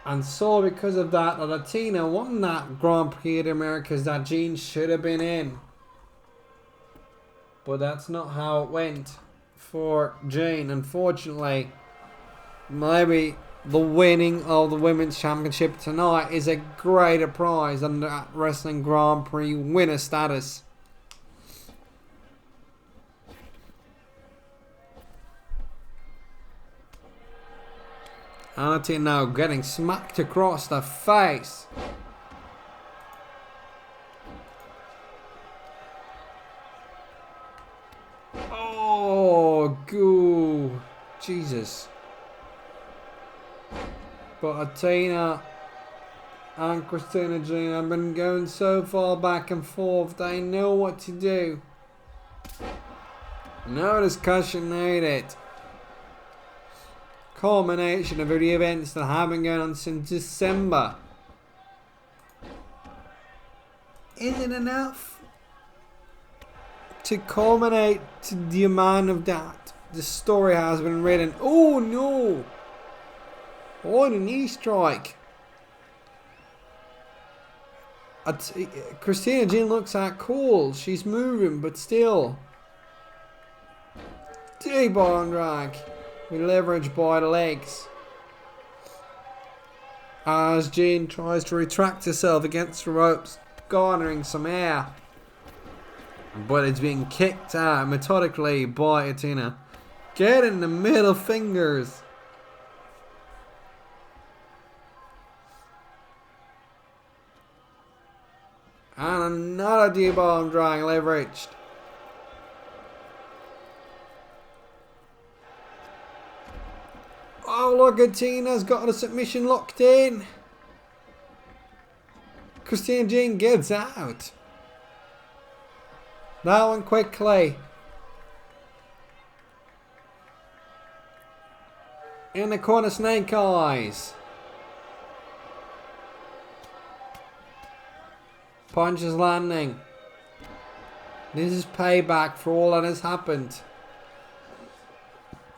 And so because of that, Athena won that Grand Prix of the Americas that Jane should have been in. But that's not how it went for Jane, unfortunately. Maybe the winning of the Women's Championship tonight is a greater prize than that Wrestling Grand Prix winner status. And Athena now getting smacked across the face. Oh, goo. Jesus. But Athena and Christina Jane have been going so far back and forth. They know what to do. No discussion needed. Culmination of the events that have been going on since December. Is it enough to culminate to the amount of that the story has been written? Oh no! Oh, the knee strike. Christina Jane looks at cool. She's moving, but still. Deep arm drag. We leverage by the legs. As Jane tries to retract herself against the ropes, garnering some air. But it's being kicked out methodically by Athena. Get in the middle fingers. And another deep arm drag leveraged. Oh look, Athena's got a submission locked in. Christina Jane gets out. That one quickly. In the corner, snake eyes. Punches landing. This is payback for all that has happened.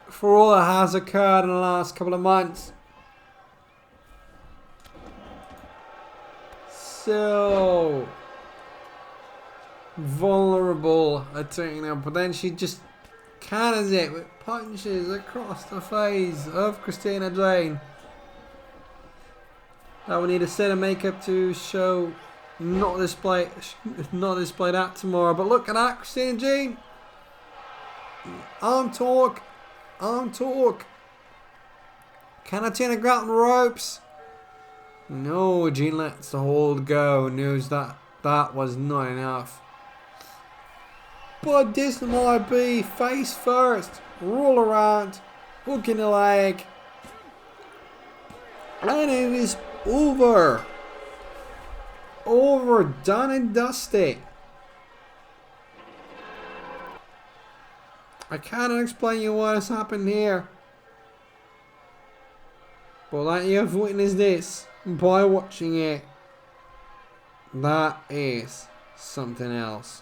For all that has occurred in the last couple of months. So vulnerable Athena, but then she just counters it with punches across the face of Christina Jane. That we need a set of makeup to show. Not display that tomorrow. But look at that, Christina Jane. Arm talk. Can Athena go out on the ropes? No, Jane lets the hold go. Knows that that was not enough. But this might be face first. Roll around. Hook in the leg. And it is over. Over, done and dusty. I cannot explain you what has happened here. But that you have witnessed this by watching it. That is something else.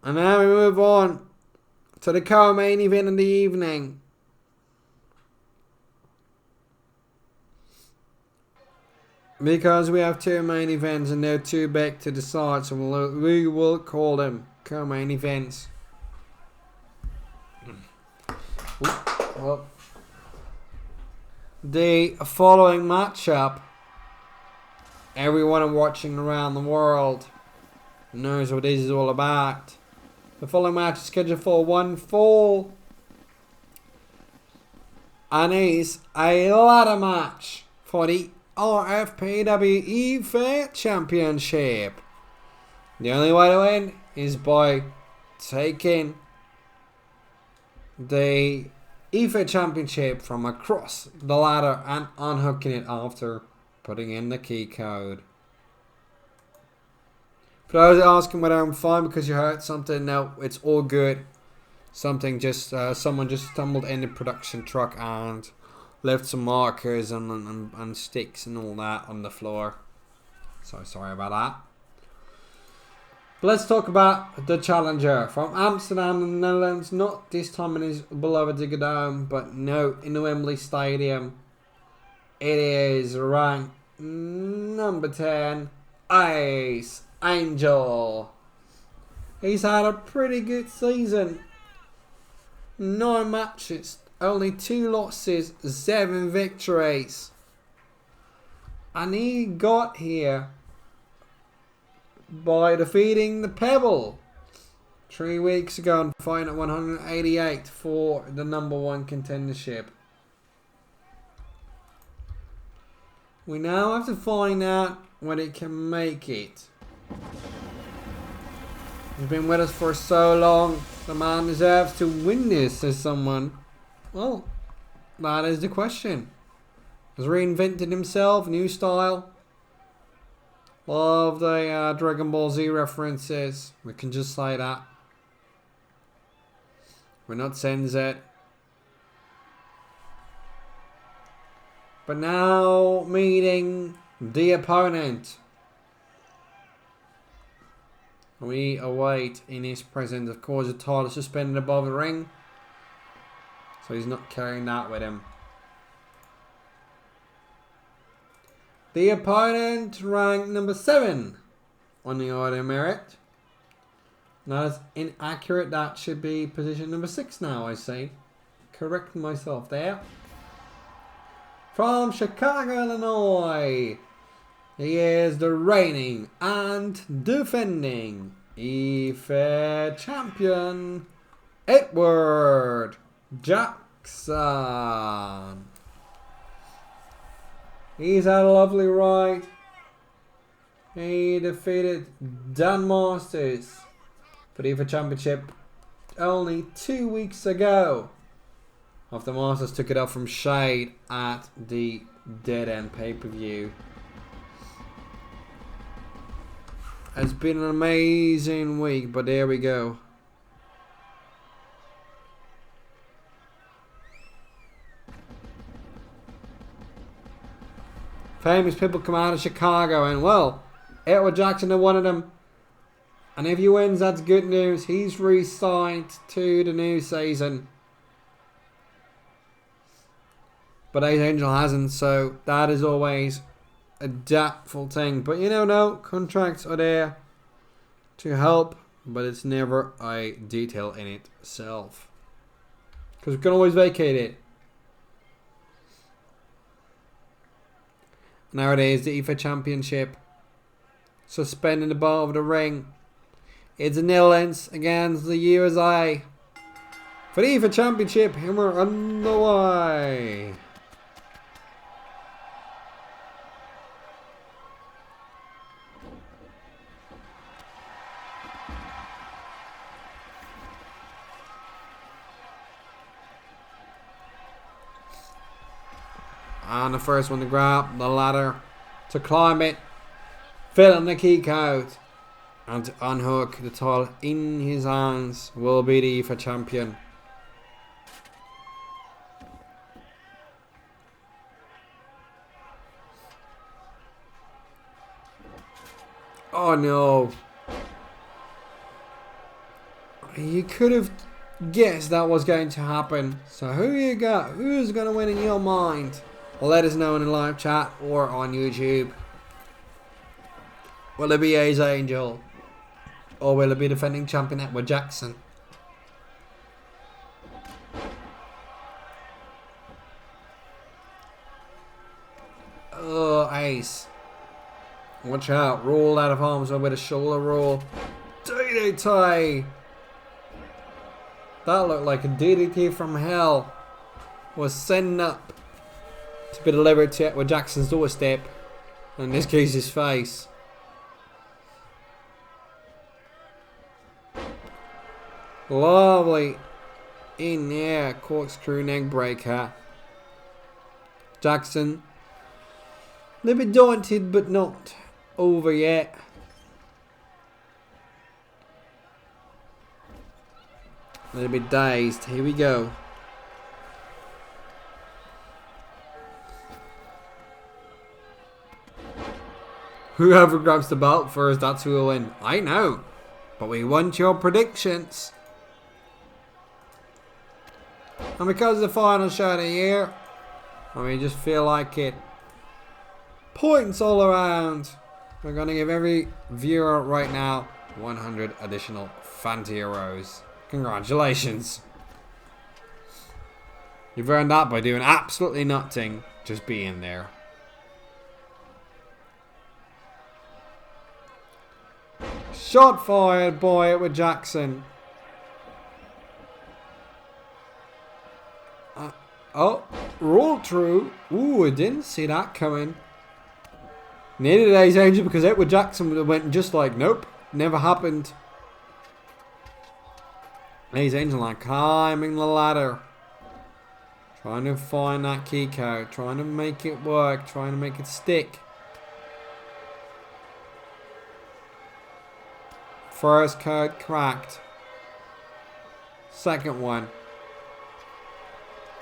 And now we move on to the co-main event of the evening. Because we have two main events and they're two back to decide, so we will call them co-main events. Well, the following matchup, everyone watching around the world knows what this is all about. The following match is scheduled for 1 fall. And is a ladder match for the RFPW EFA Championship. The only way to win is by taking the EFA Championship from across the ladder and unhooking it after putting in the key code. For those asking whether I'm fine because you heard something, no, it's all good. Someone just stumbled in the production truck and left some markers and sticks and all that on the floor. So sorry about that. But let's talk about the challenger from Amsterdam, the Netherlands. Not this time in his beloved Dome, but no, in the Wembley Stadium. It is ranked number 10, Ice Angel. He's had a pretty good season. 9 matches, only 2 losses, 7 victories. And he got here by defeating the Pebble 3 weeks ago and fighting at 188 for the number 1 contendership. We now have to find out when it can make it. He's been with us for so long. The man deserves to win this, says someone. Well, that is the question. Has reinvented himself, new style. Love the Dragon Ball Z references. We can just say that. We're not Senzet. But now meeting the opponent. We await in his presence, of course, a title suspended above the ring. So he's not carrying that with him. The opponent ranked number 7 on the order of merit. That is inaccurate. That should be position number 6 now, I see. Correct myself there. From Chicago, Illinois. He is the reigning and defending EFA champion, Edward Jackson. He's had a lovely ride. He defeated Dan Masters for the EFA Championship only 2 weeks ago, after Masters took it up from Shade at the Dead End pay-per-view. It's been an amazing week, but there we go. Famous people come out of Chicago, and well, Edward Jackson is one of them. And if he wins, that's good news. He's re-signed to the new season. But Ace Angel hasn't, so that is always a doubtful thing. But you never know, contracts are there to help, but it's never a detail in itself. Because we can always vacate it. Nowadays, the EFA Championship suspended above the ring. It's the Netherlands against the USA for the EFA Championship, and we're underway. And the first one to grab the ladder, to climb it, fill in the key code, and to unhook the title in his hands will be the IFA champion. Oh no. You could have guessed that was going to happen. So who you got? Who's going to win in your mind? Let us know in the live chat or on YouTube. Will it be Ace Angel? Or will it be defending champion Edward Jackson? Oh, Ace. Watch out. Roll out of arms with a shoulder roll. DDT. That looked like a DDT from hell. Was sent up to be delivered to Edward Jackson's doorstep. In this case, his face. Lovely. In there. Corkscrew neck breaker. Jackson. A little bit daunted, but not over yet. A little bit dazed. Here we go. Whoever grabs the belt first, that's who will win. I know. But we want your predictions. And because it's the final show of the year, and we just feel like it. Points all around. We're going to give every viewer right now 100 additional Fanta Euros. Congratulations. You've earned that by doing absolutely nothing. Just being there. Shot fired by Edward Jackson. Oh, roll through. Ooh, I didn't see that coming. Needed Ace Angel because Edward Jackson would have went just like, nope, never happened. Ace Angel like climbing the ladder. Trying to find that key code. Trying to make it work. Trying to make it stick. First code cracked. Second one.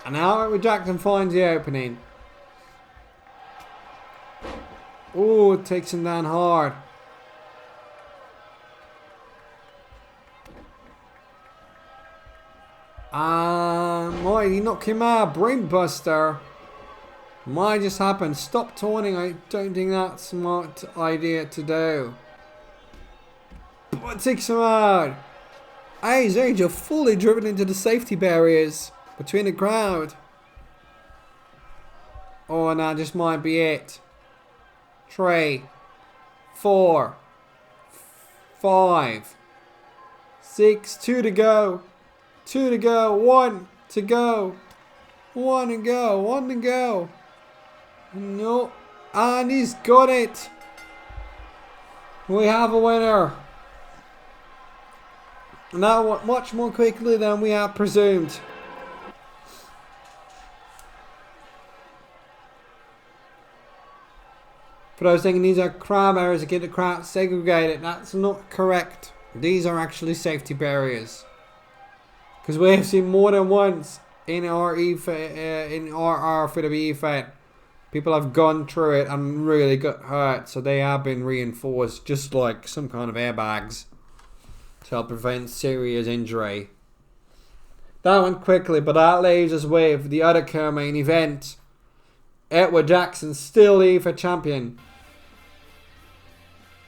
And now Edward Jackson finds the opening. Oh, it takes him down hard. Might he knock him out? Brainbuster. Might just happen. Stop taunting. I don't think that's a smart idea to do. But it takes him out. Ace Angel fully driven into the safety barriers between the crowd. Oh, now this might be it. 3, 4, 5, 6, 2 to go. 2 to go. 1 to go. 1 to go. 1 to go. No. And he's got it. We have a winner. Now much more quickly than we had presumed. For those thinking these are crowd barriers to get the crowd segregated, that's not correct. These are actually safety barriers. Because we have seen more than once in our RFPW event, people have gone through it and really got hurt. So they have been reinforced, just like some kind of airbags, to help prevent serious injury. That went quickly, but that leaves us with the other co-main event. Edward Jackson still the IFA champion.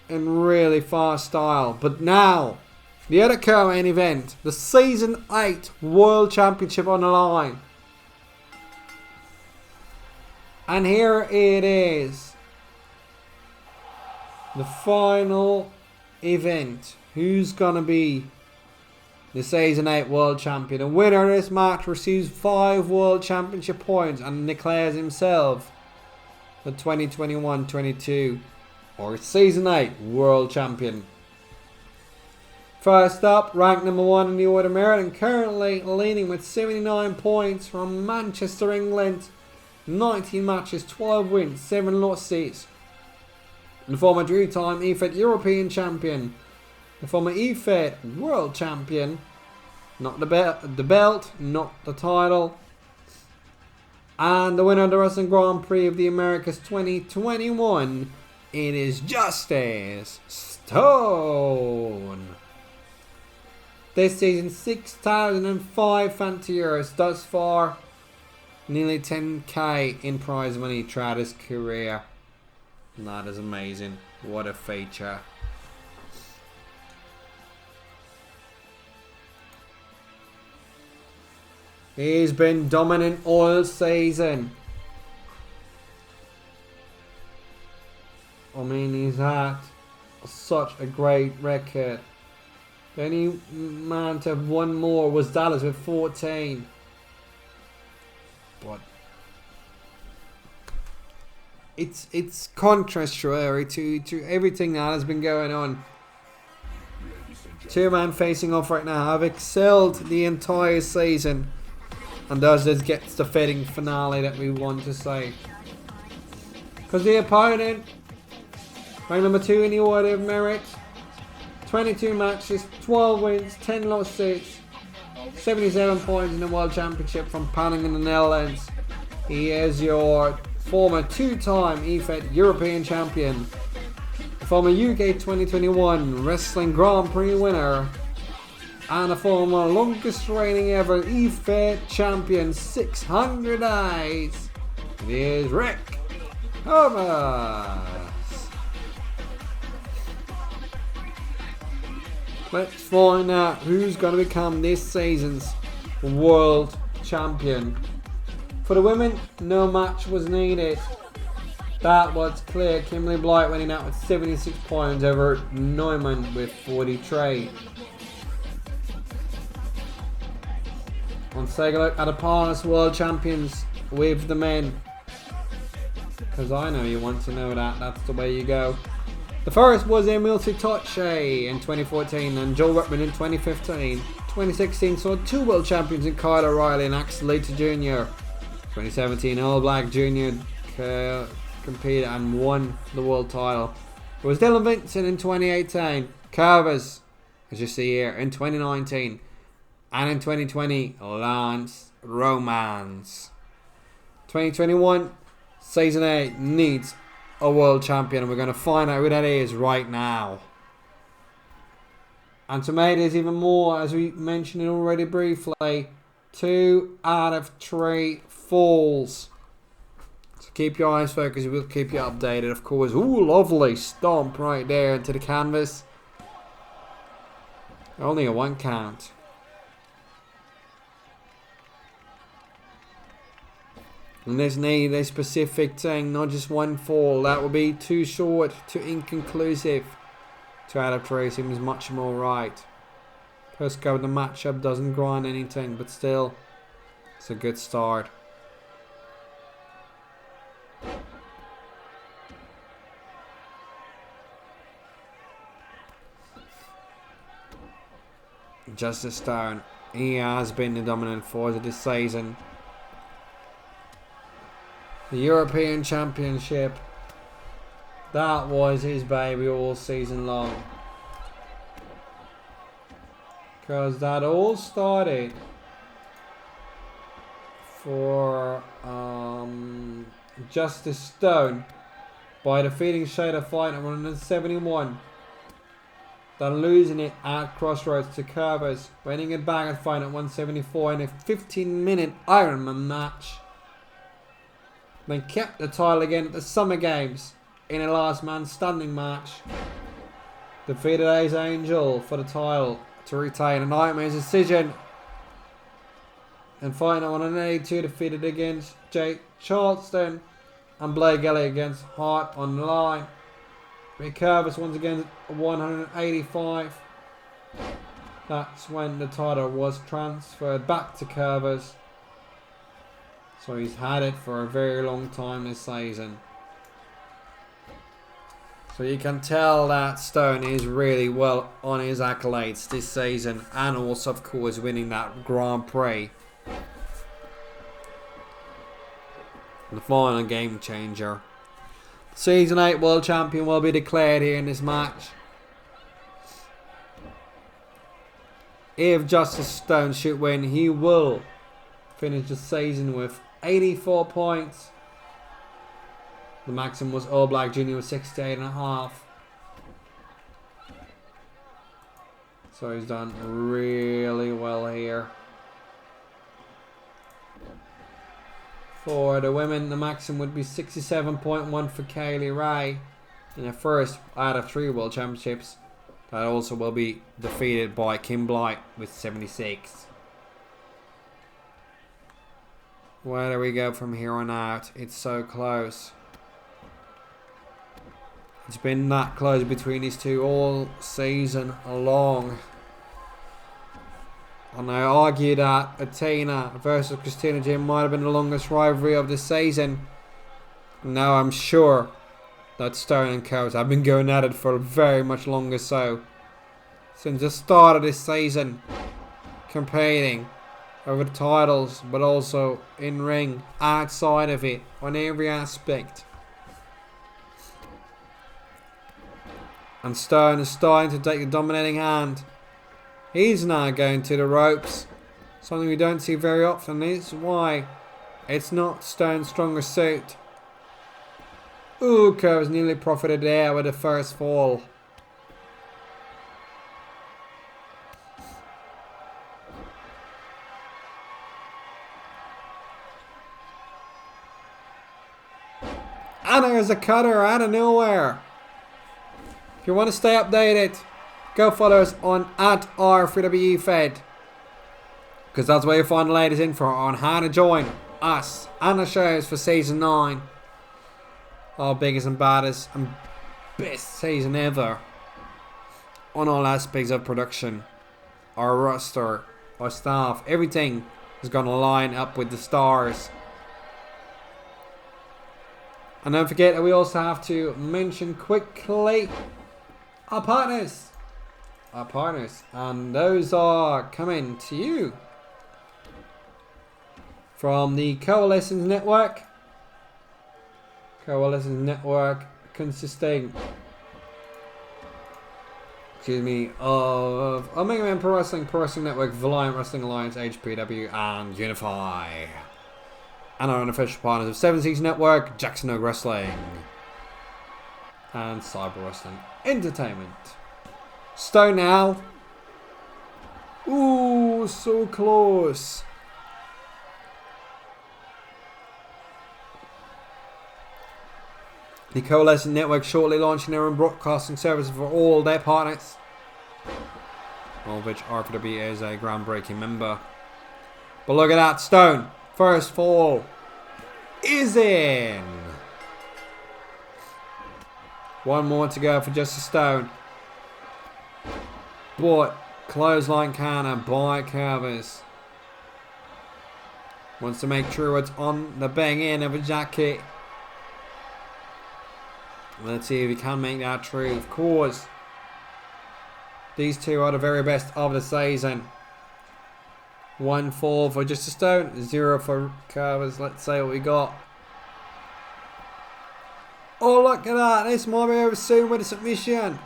In really fast style. But now, the other co-main event, the Season 8 World Championship on the line. And here it is. The final event. Who's going to be the Season 8 World Champion? The winner of this match receives 5 World Championship points and declares himself the 2021-22 or Season 8 World Champion. First up, ranked number 1 in the order merit and currently leading with 79 points from Manchester, England. 19 matches, 12 wins, 7 losses. The former three-time EFED European Champion. The former EFED World Champion. Not the belt, not the title. And the winner of the Wrestling Grand Prix of the Americas 2021. It is Justice Stone. This season, 6,005 fantasy euros thus far. Nearly 10k in prize money throughout his career. And that is amazing. What a feature. He's been dominant all season. I mean, he's had such a great record. The only man to have won more was Dallas with 14. But it's contrary to everything that has been going on. Two men facing off right now have excelled the entire season. And thus this gets the fitting finale that we want to say. Because the opponent, ranked number 2 in the order of merit, 22 matches, 12 wins, 10 losses, 77 points in the World Championship from Panning in the Netherlands. He is your former two-time EFED European Champion, former UK 2021 Wrestling Grand Prix winner, and a former longest reigning ever EFED Champion, 600 days. It is Rick Kurvers. Let's find out who's going to become this season's World Champion. For the women, no match was needed. That was clear. Kimberly Blight winning out with 76 points over Neumann with 43. Let's take a look at the past World Champions with the men. Because I know you want to know that. That's the way you go. The first was Emil Sitoche in 2014 and Joel Whitman in 2015. 2016 saw two world champions in Kyle O'Reilly and Axel Leiter Jr. 2017 All Black Jr. competed and won the world title. It was Dylan Vincent in 2018. Kurvers, as you see here, in 2019. And in 2020, Lance Romance. 2021, Season 8 needs a world champion, and we're going to find out who that is right now. And to make this even more, as we mentioned it already briefly, 2 out of 3 falls. So keep your eyes focused, we'll keep you updated, of course. Ooh, lovely stomp right there into the canvas. Only a 1 count. And there's need a specific thing, not just 1 fall. That would be too short, too inconclusive. 2 out of 3 seems much more right. First go with the matchup doesn't grind anything, but still, it's a good start. Justice Stone, he has been the dominant force of this season. The European Championship, that was his baby all season long. Because that all started for Justice Stone by defeating Shader Fight at 171. Then losing it at Crossroads to Kurvers, winning it back at Fight at 174 in a 15-minute Ironman match. Then kept the title again at the Summer Games in a last man standing match. Defeated Ace Angel for the title to retain a Nightmare's decision. And fighting at 182 defeated against Jake Charleston and Blake Elliot against Hart on the line. Rick Kurvers once again at 185. That's when the title was transferred back to Kurvers. So he's had it for a very long time this season. So you can tell that Stone is really well on his accolades this season. And also, of course, winning that Grand Prix. The final game changer. Season 8 World Champion will be declared here in this match. If Justice Stone should win, he will finish the season with 84 points. The maximum was All Black Jr. with 68.5. So he's done really well here. For the women, the maximum would be 67.1 for Kaylee Ray in her first out of 3 World Championships. That also will be defeated by Kim Blight with 76. Where do we go from here on out? It's so close. It's been that close between these two all season long. And I argue that Athena versus Christina Jim might have been the longest rivalry of the season. Now I'm sure that Stone and Coates have been going at it for very much longer so. Since the start of this season. Competing over the titles, but also in ring, outside of it, on every aspect. And Stone is starting to take the dominating hand. He's now going to the ropes. Something we don't see very often. This is why it's not Stone's strongest suit. Ooh, Kurvers nearly profited there with the first fall. And there's a cutter out of nowhere. If you want to stay updated, go follow us on @RFPW Fed. Because that's where you find the latest info on how to join us and the shows for Season 9. Our biggest and baddest and best season ever. On all aspects of production. Our roster, our staff, everything is going to line up with the stars. And don't forget that we also have to mention quickly our partners. Our partners. And those are coming to you from the Coalescence Network. Coalescence Network consisting of Omega Man Pro Wrestling Network, Valiant Wrestling Alliance, HPW, and Unify. And our unofficial partners of 7 Seas Network, Jackson Oak Wrestling, and Cyber Wrestling Entertainment. Stone now. Ooh, so close. The Coalescent Network shortly launching their own broadcasting services for all their partners, all of which RFPW is a groundbreaking member. But look at that, Stone. First fall is in. One more to go for Justice Stone. But clothesline counter by Kurvers. Wants to make sure it's on the bang end of a jacket. Let's see if he can make that true. Of course, these two are the very best of the season. 1 fall for Justice Stone, 0 for Kurvers. Let's see what we got. Oh, look at that. This might be over soon with a submission.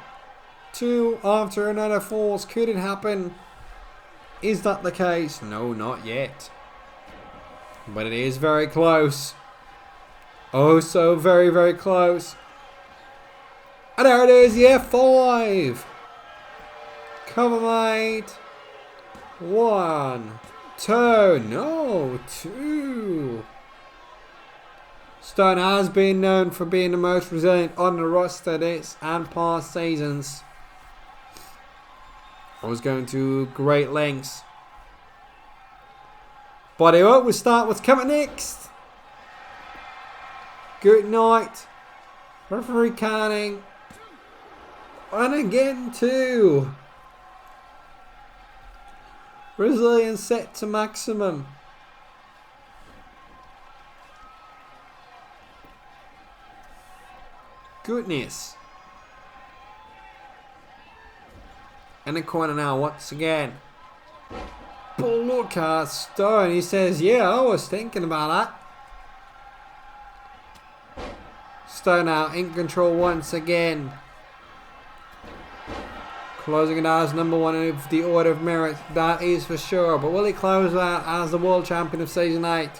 2 after another falls. Could it happen? Is that the case? No, not yet. But it is very close. Oh, so very, very close. And there it is, yeah, 5. Cover mate. 1, 2, no, 2. Stone has been known for being the most resilient on the roster this and past seasons. I was going to great lengths. But we'll start what's coming next. Good night. Referee counting. And again 2. Resilience set to maximum. Goodness. In the corner now once again. But look at Stone. He says, yeah, I was thinking about that. Stone out in control once again. Closing it out as number 1 of the order of merit, that is for sure. But will he close out as the world champion of Season 8?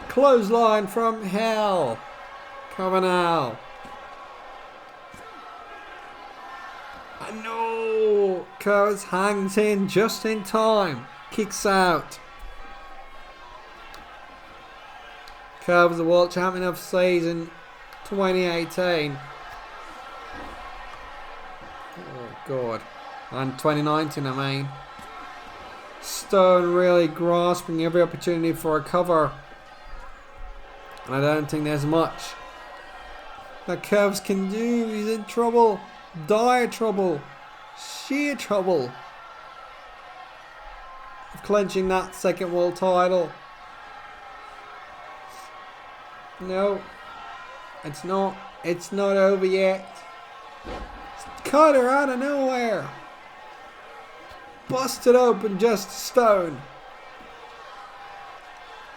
Clothesline from hell. Cover now. No! Kurvers hangs in just in time. Kicks out. Kurvers the world champion of Season 2018. Oh god. And 2019 I mean. Stone really grasping every opportunity for a cover. And I don't think there's much that Kurvers can do. He's in trouble. Dire trouble. Sheer trouble. Of clenching that second world title. No. It's not over yet. Cut her out of nowhere. Busted open just Stone.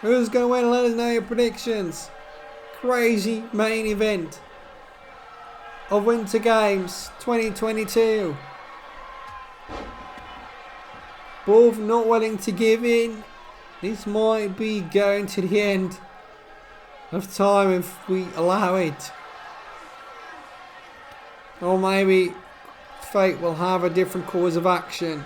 Who's going to win? Let us know your predictions. Crazy main event of Winter Games 2022. Both not willing to give in. This might be going to the end of time if we allow it. Or maybe fate will have a different course of action.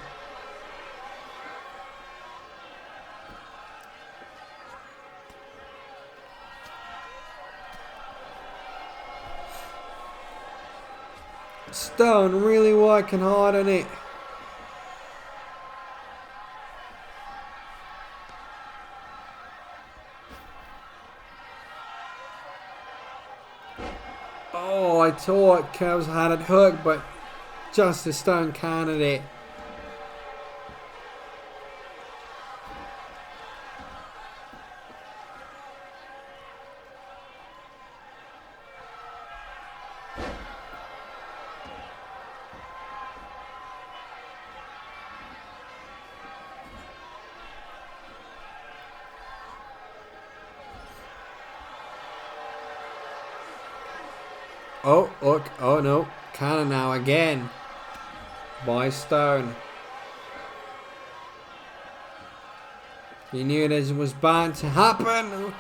Stone really working hard on it. Oh, I thought Kurvers had it hooked, but just as Stone countered it. Oh, look. Oh, no. Cannon now again. By Stone. He knew this was bound to happen.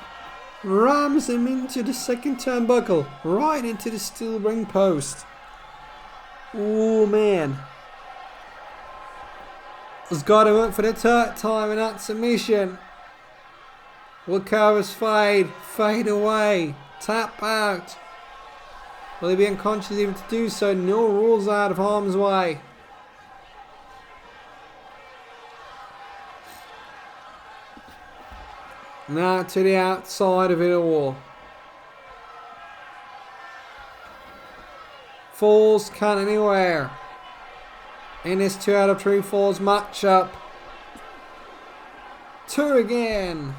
Rams him into the second turnbuckle. Right into the steel ring post. Oh, man. Has got him up for the third time in that submission. Will Kurvers fade away, tap out? Will he be unconscious even to do so? No rules out of harm's way. Now to the outside of it all. Falls can anywhere. In this 2 out of 3 falls matchup. 2 again.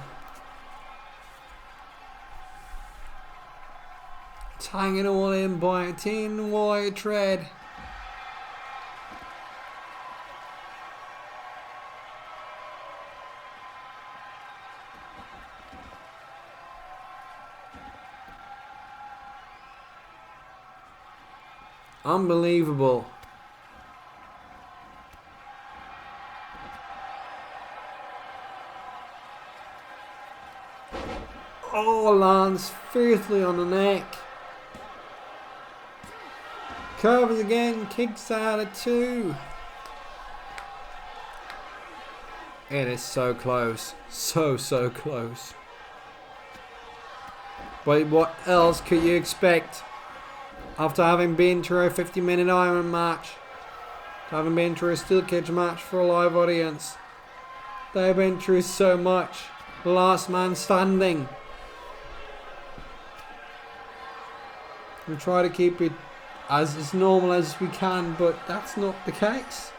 Tying it all in by a thin wide thread. Unbelievable. Oh, lands fiercely on the neck. Kurvers again, kicks out at 2. It is so close. So close. But what else could you expect after having been through a 50-minute Iron match? Having been through a steel cage match for a live audience. They've been through so much. Last man standing. We try to keep it as normal as we can, but that's not the case.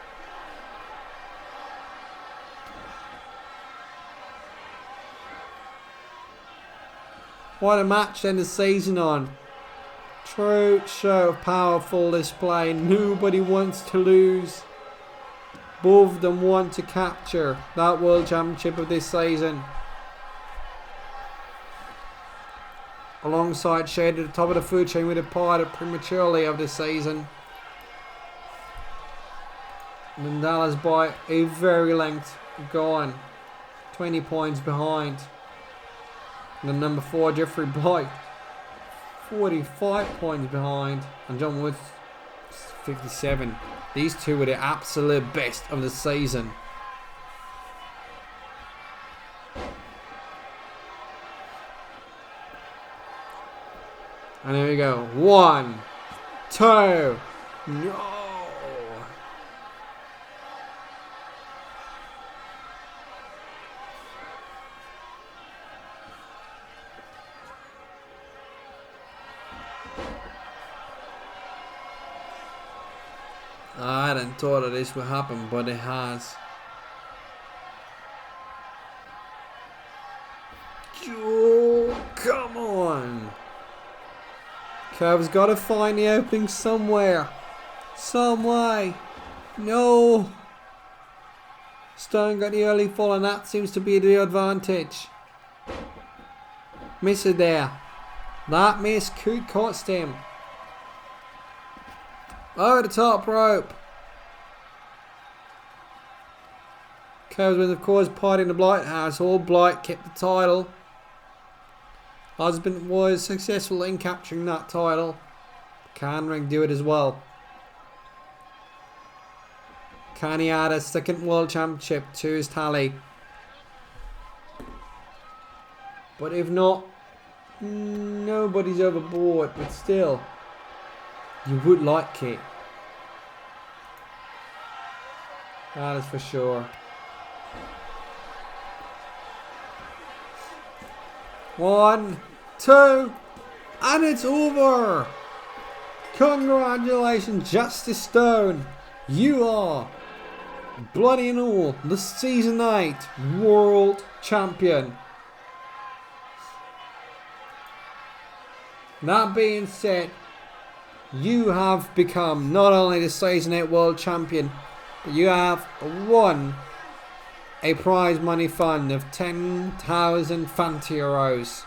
What a match to end the season on. True show of powerful display. Nobody wants to lose. Both of them want to capture that World Championship of this season. alongside Shade at the top of the food chain with departed prematurely of this season. Mandela's by a very length gone. 20 points behind. And then number 4, Jeffrey Blight, 45 points behind. And John Woods, 57. These two were the absolute best of the season. And here we go. 1, 2. No. I hadn't thought of this would happen, but it has. Oh, come on. Curv's got to find the opening somewhere. Some way. No. Stone got the early fall, and that seems to be the advantage. Miss it there. That miss could cost him. Over the top rope. Curvers was of course part in the Blight household. Blight kept the title. Husband was successful in capturing that title. Can Ring do it as well? Can he add a second world championship to his tally? But if not, nobody's overboard. But still, you would like it. That is for sure. 1, 2, and it's over. Congratulations, Justice Stone. You are, bloody and all, the Season 8 World Champion. That being said, you have become not only the Season 8 World Champion, but you have won a prize money fund of 10,000 Fanti-euros.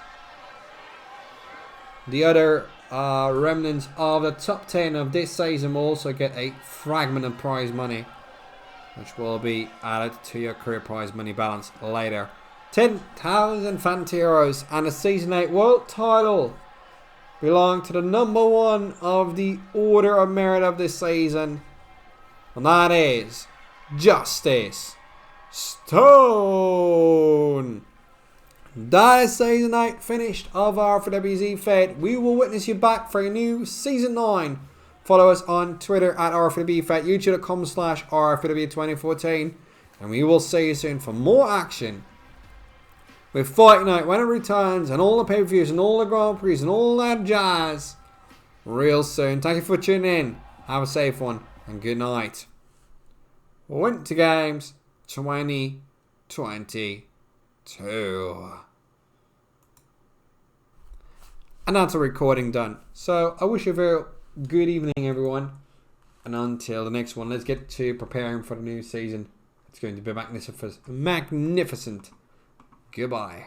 The other remnants of the top 10 of this season will also get a fragment of prize money, which will be added to your career prize money balance later. 10,000 Fanti-euros and a Season 8 World title belong to the number 1 of the Order of Merit of this season, and that is Justice Stone. That is Season 8 finished of RFPW Fed. We will witness you back for a new Season 9. Follow us on Twitter at RFPW Fed, youtube.com/RFPW2014, and we will see you soon for more action with Fight Night when it returns, and all the pay-per-views and all the Grand Prix and all that jazz real soon. Thank you for tuning in. Have a safe one and good night. Winter Games 2022. And that's a recording done. So I wish you a very good evening, everyone. And until the next one, let's get to preparing for the new season. It's going to be magnificent. Goodbye.